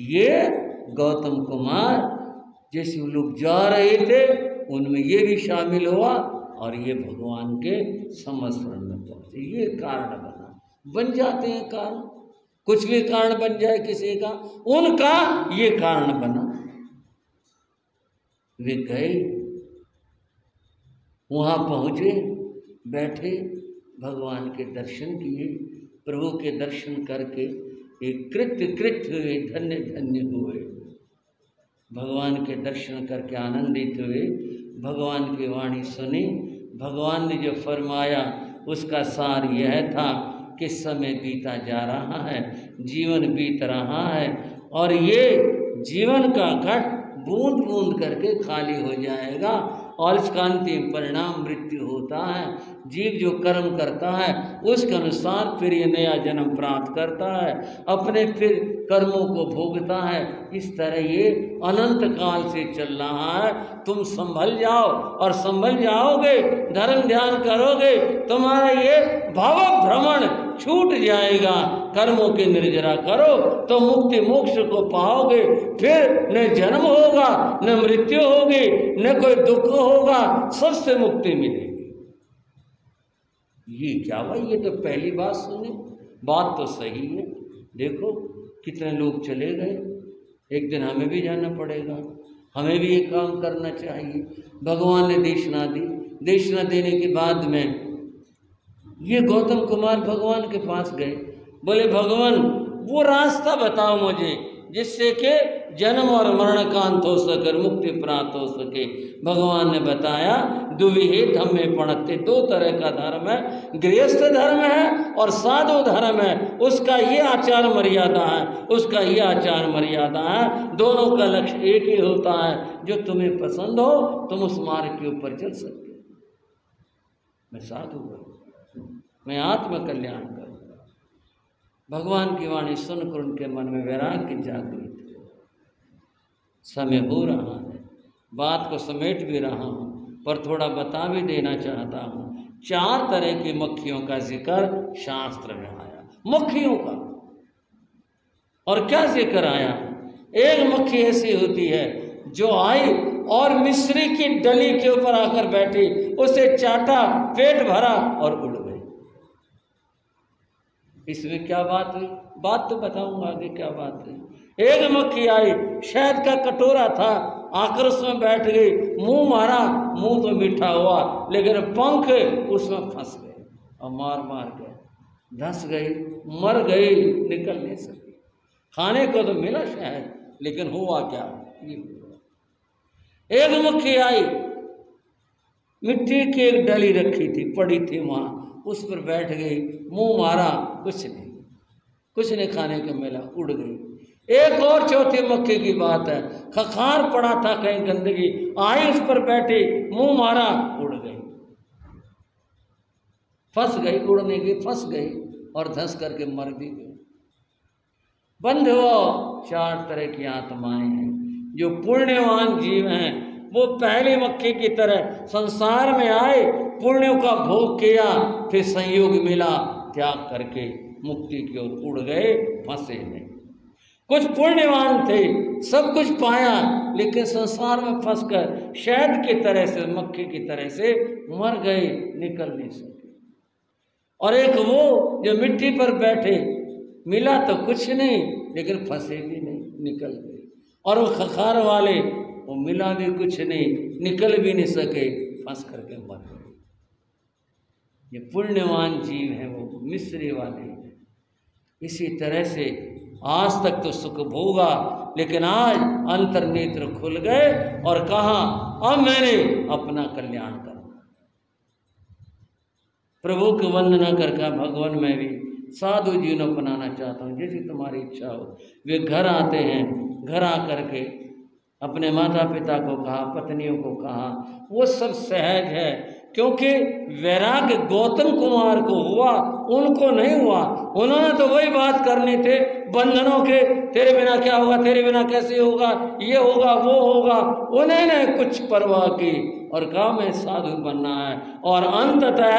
ये गौतम कुमार जैसे लोग जा रहे थे उनमें ये भी शामिल हुआ और ये भगवान के संस्मरण में पहुंचे। ये कारण बन जाते हैं कारण, कुछ भी कारण बन जाए किसी का, उनका ये कारण बना। वे गए, वहाँ पहुँचे, बैठे, भगवान के दर्शन किए, प्रभु के दर्शन करके एक कृत्य हुए, धन्य धन्य हुए। भगवान के दर्शन करके आनंदित हुए, भगवान की वाणी सुनी। भगवान ने जो फरमाया उसका सार यह था कि समय बीता जा रहा है, जीवन बीत रहा है और ये जीवन का घट बूंद बूंद करके खाली हो जाएगा और इसका अंतिम परिणाम मृत्यु होता है। जीव जो कर्म करता है उसके अनुसार फिर ये नया जन्म प्राप्त करता है, अपने फिर कर्मों को भोगता है। इस तरह ये अनंत काल से चल रहा है। तुम संभल जाओ और संभल जाओगे, धर्म ध्यान करोगे, तुम्हारा ये भाव भ्रमण छूट जाएगा। कर्मों की निर्जरा करो तो मुक्ति मोक्ष को पाओगे, फिर न जन्म होगा, न मृत्यु होगी, न कोई दुख होगा, सबसे मुक्ति मिलेगी। ये क्या भाई, ये तो पहली बात सुनी, बात तो सही है। देखो कितने लोग चले गए, एक दिन हमें भी जाना पड़ेगा, हमें भी ये काम करना चाहिए। भगवान ने देशना दी, देशना देने के बाद में ये गौतम कुमार भगवान के पास गए, बोले भगवान वो रास्ता बताओ मुझे जिससे कि जन्म और मरण का अंत हो सके, मुक्ति प्राप्त हो सके। भगवान ने बताया दुविहे धम्मे पढ़ते, दो तरह का धर्म है, गृहस्थ धर्म है और साधु धर्म है। उसका ये आचार मर्यादा है, उसका ये आचार मर्यादा है, दोनों का लक्ष्य एक ही होता है। जो तुम्हें पसंद हो तुम उस मार्ग के ऊपर चल सकते हो। मैं साधु करूँ, मैं आत्म कल्याण करूँगा। भगवान की वाणी सुनकर उनके मन में वैराग्य जागृत। समय हो रहा है, बात को समेट भी रहा हूँ पर थोड़ा बता भी देना चाहता हूँ। 4 तरह की मक्खियों का जिक्र शास्त्र में आया, मक्खियों का। और क्या जिक्र आया? एक मक्खी ऐसी होती है जो आई और मिश्री की डली के ऊपर आकर बैठी, उसे चाटा, पेट भरा और उड़ गई। इसमें क्या बात हुई? बात तो बताऊंगा आगे क्या बात हुई। एक मक्खी आई, शहद का कटोरा था, आकर उसमें बैठ गई, मुंह मारा, मुंह तो मीठा हुआ लेकिन पंख उसमें फंस गए और मार मार के धंस गई, मर गई, निकल नहीं सकी। खाने को तो मिला शहद, लेकिन हुआ क्या? एक मक्खी आई, मिट्टी की एक डली रखी थी, पड़ी थी वहां, उस पर बैठ गई, मुंह मारा, कुछ नहीं खाने को मिला, उड़ गई। एक और चौथी मक्खी की बात है, खखार पड़ा था कहीं गंदगी, आई उस पर बैठी, मुंह मारा, उड़ गई, फंस गई, उड़ने की फंस गई और धंस करके मर भी गई। बंधुओं, 4 तरह की आत्माएं हैं। जो पुण्यवान जीव हैं वो पहली मक्खी की तरह संसार में आए, पुण्यों का भोग किया, फिर संयोग मिला, त्याग करके मुक्ति की ओर उड़ गए, फंसे नहीं। कुछ पुण्यवान थे, सब कुछ पाया, लेकिन संसार में फंसकर शहद की तरह से, मक्खी की तरह से मर गए, निकल नहीं सके। और एक वो जो मिट्टी पर बैठे, मिला तो कुछ नहीं लेकिन फंसे भी नहीं, निकल गए। और वो खखार वाले, वो मिला भी कुछ नहीं, निकल भी नहीं सके, फंस करके मर गए। ये पुण्यवान जीव हैं, वो मिस्री वाले हैं। इसी तरह से आज तक तो सुख भोगा, लेकिन आज अंतर्नेत्र खुल गए और कहा अब मैंने अपना कल्याण करना। प्रभु की वंदना करके भगवान मैं भी साधु जीवन अपनाना चाहता हूँ, जैसी तुम्हारी इच्छा हो। वे घर आते हैं, घर आकर के अपने माता पिता को कहा, पत्नियों को कहा, वो सब सहज है, क्योंकि वैराग्य गौतम कुमार को हुआ, उनको नहीं हुआ। उन्होंने तो वही बात करनी थे बंधनों के, तेरे बिना क्या होगा, तेरे बिना कैसे होगा, ये होगा वो होगा। उन्होंने कुछ परवाह की और कहा मैं साधु बनना है, और अंततः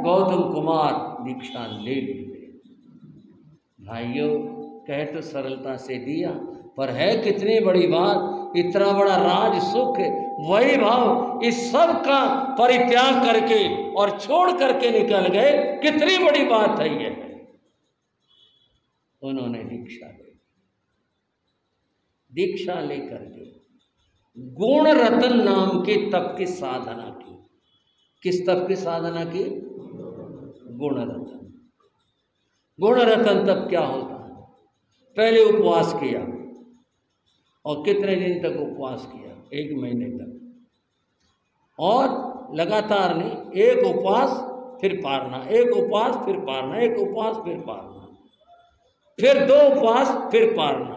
गौतम कुमार दीक्षा ले ली। भाइयों, कह तो सरलता से दिया, पर है कितनी बड़ी बात, इतना बड़ा राज सुख, वही भाव, इस सब का परित्याग करके और छोड़ करके निकल गए, कितनी बड़ी बात है ये। उन्होंने दीक्षा ली, दीक्षा लेकर के गुण रतन नाम के तप की साधना की। किस तप की साधना की? गुण रतन। गुण रतन तप क्या होता है? पहले उपवास किया, और कितने दिन तक उपवास किया? 1 महीने तक, और लगातार नहीं, एक उपवास फिर पारना, एक उपवास फिर पारना, एक उपवास फिर पारना, फिर 2 उपवास फिर पारना,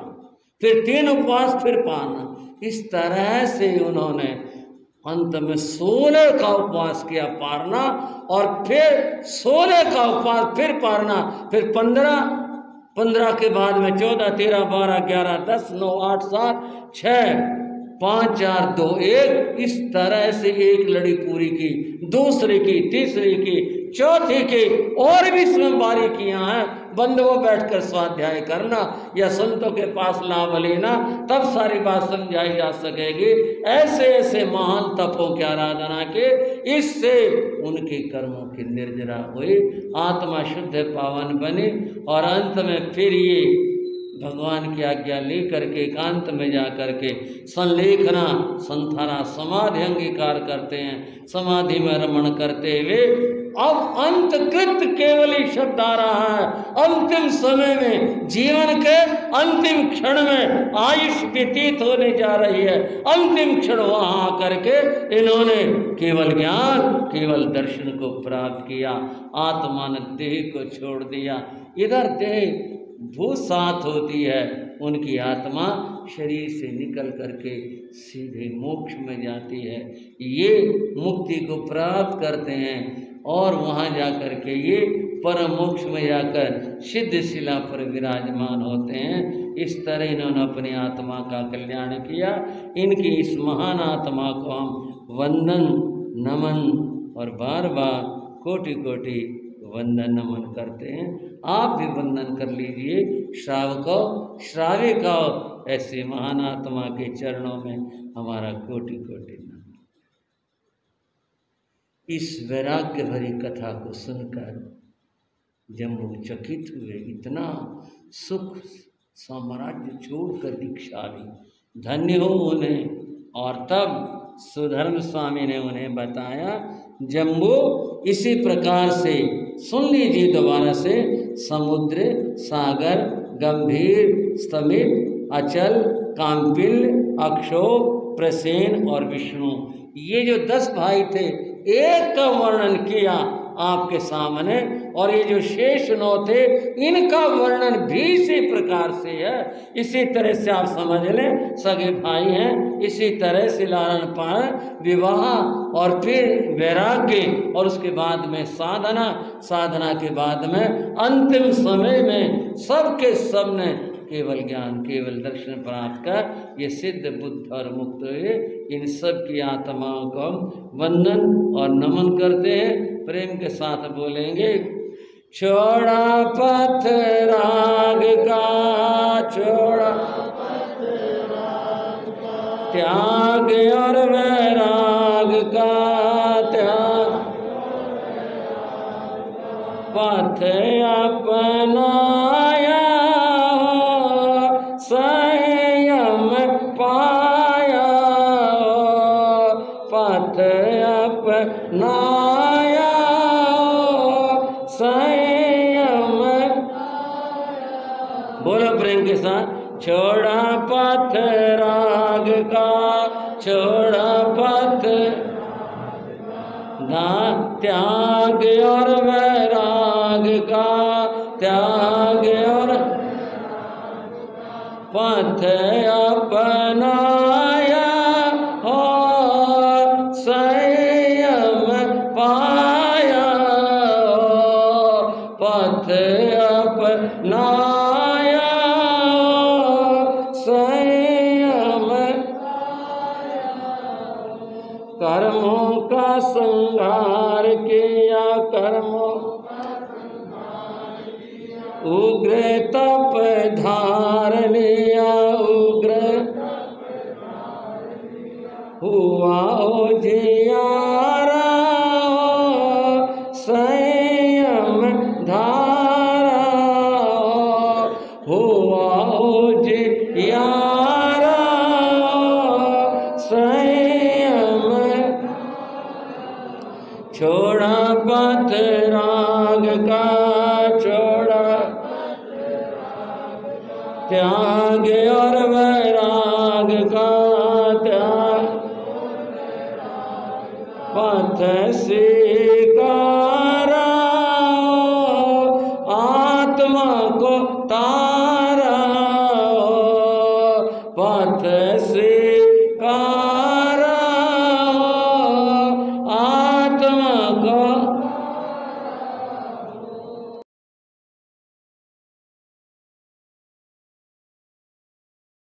फिर 3 उपवास फिर पारना। इस तरह से उन्होंने अंत में 16 का उपवास किया, पारना, और फिर 16 का उपवास फिर पारना, फिर 15 के बाद में 14, 13, 12, 11, 10, 9, 8, 7, 6, 5, 4, 2, 1, इस तरह से एक लड़ी पूरी की, दूसरी की, तीसरी की, चौथी की, और भी इसमें बारीकियां हैं। बंधुओं बैठकर स्वाध्याय करना या संतों के पास लाभ लेना, तब सारी बात समझाई जा सकेगी। ऐसे ऐसे महान तपों की आराधना के, इससे उनके कर्मों की निर्जरा हुई, आत्मा शुद्ध पावन बनी, और अंत में फिर ये भगवान की आज्ञा लेकर के एकांत में जा कर के संलेखना, संथाना, समाधि अंगीकार करते हैं। समाधि में रमण करते हुए अब अंतकृत केवली शब्द आ रहा है। अंतिम समय में, जीवन के अंतिम क्षण में आयुष व्यतीत होने जा रही है। अंतिम क्षण वहां आकर के इन्होंने केवल ज्ञान, केवल दर्शन को प्राप्त किया। आत्मा ने देह को छोड़ दिया। इधर देह भूसात होती है, उनकी आत्मा शरीर से निकल करके सीधे मोक्ष में जाती है। ये मुक्ति को प्राप्त करते हैं और वहाँ जाकर के ये परम मोक्ष में जाकर सिद्ध शिला पर विराजमान होते हैं। इस तरह इन्होंने अपनी आत्मा का कल्याण किया। इनकी इस महान आत्मा को हम वंदन, नमन और बार बार कोटि कोटि वंदन नमन करते हैं। आप भी वंदन कर लीजिए। श्रावको श्राविका, ऐसे महान आत्मा के चरणों में हमारा कोटि कोटि नमन। इस वैराग्य भरी कथा को सुनकर जम्बू चकित हुए। इतना सुख साम्राज्य छोड़कर दीक्षा ली, धन्य हो उन्हें। और तब सुधर्म स्वामी ने उन्हें बताया, जम्बू इसी प्रकार से सुन लीजिए दोबारा से, समुद्र, सागर, गंभीर, स्तमित, अचल, कांपिल, अक्षोभ, प्रसेन और विष्णु, ये जो 10 भाई थे, एक का वर्णन किया आपके सामने। और ये जो शेष 9 थे, इनका वर्णन भी इसी प्रकार से है। इसी तरह से आप समझ लें, सगे भाई हैं। इसी तरह से लालन पालन, विवाह और फिर वैराग्य, और उसके बाद में साधना, साधना के बाद में अंतिम समय में सबके सब ने केवल ज्ञान, केवल दर्शन प्राप्त कर ये सिद्ध बुद्ध और मुक्त हुए। इन सब की आत्माओं को हम वंदन और नमन करते हैं। प्रेम के साथ बोलेंगे, छोड़ा पथ राग का, छोड़ा त्याग और वैराग का त्याग, पथ अपनाया संयम पाया, पथ अपनाया के साथ छोड़ा पथ राग का, छोड़ा पथ त्याग और वैराग का, त्याग और पथ अपनाया हो संयम पाया हो, पथ अपनाया संयम, कर्मों का संहार किया, कर्मों उग्र तप धार लिया, उग्र हुआ उजियारा संयम धारा, हुआ उजियारा संयम, छोड़ा पथ राग का, छोड़ा त्याग और वैराग का, त्याग पथ सीखा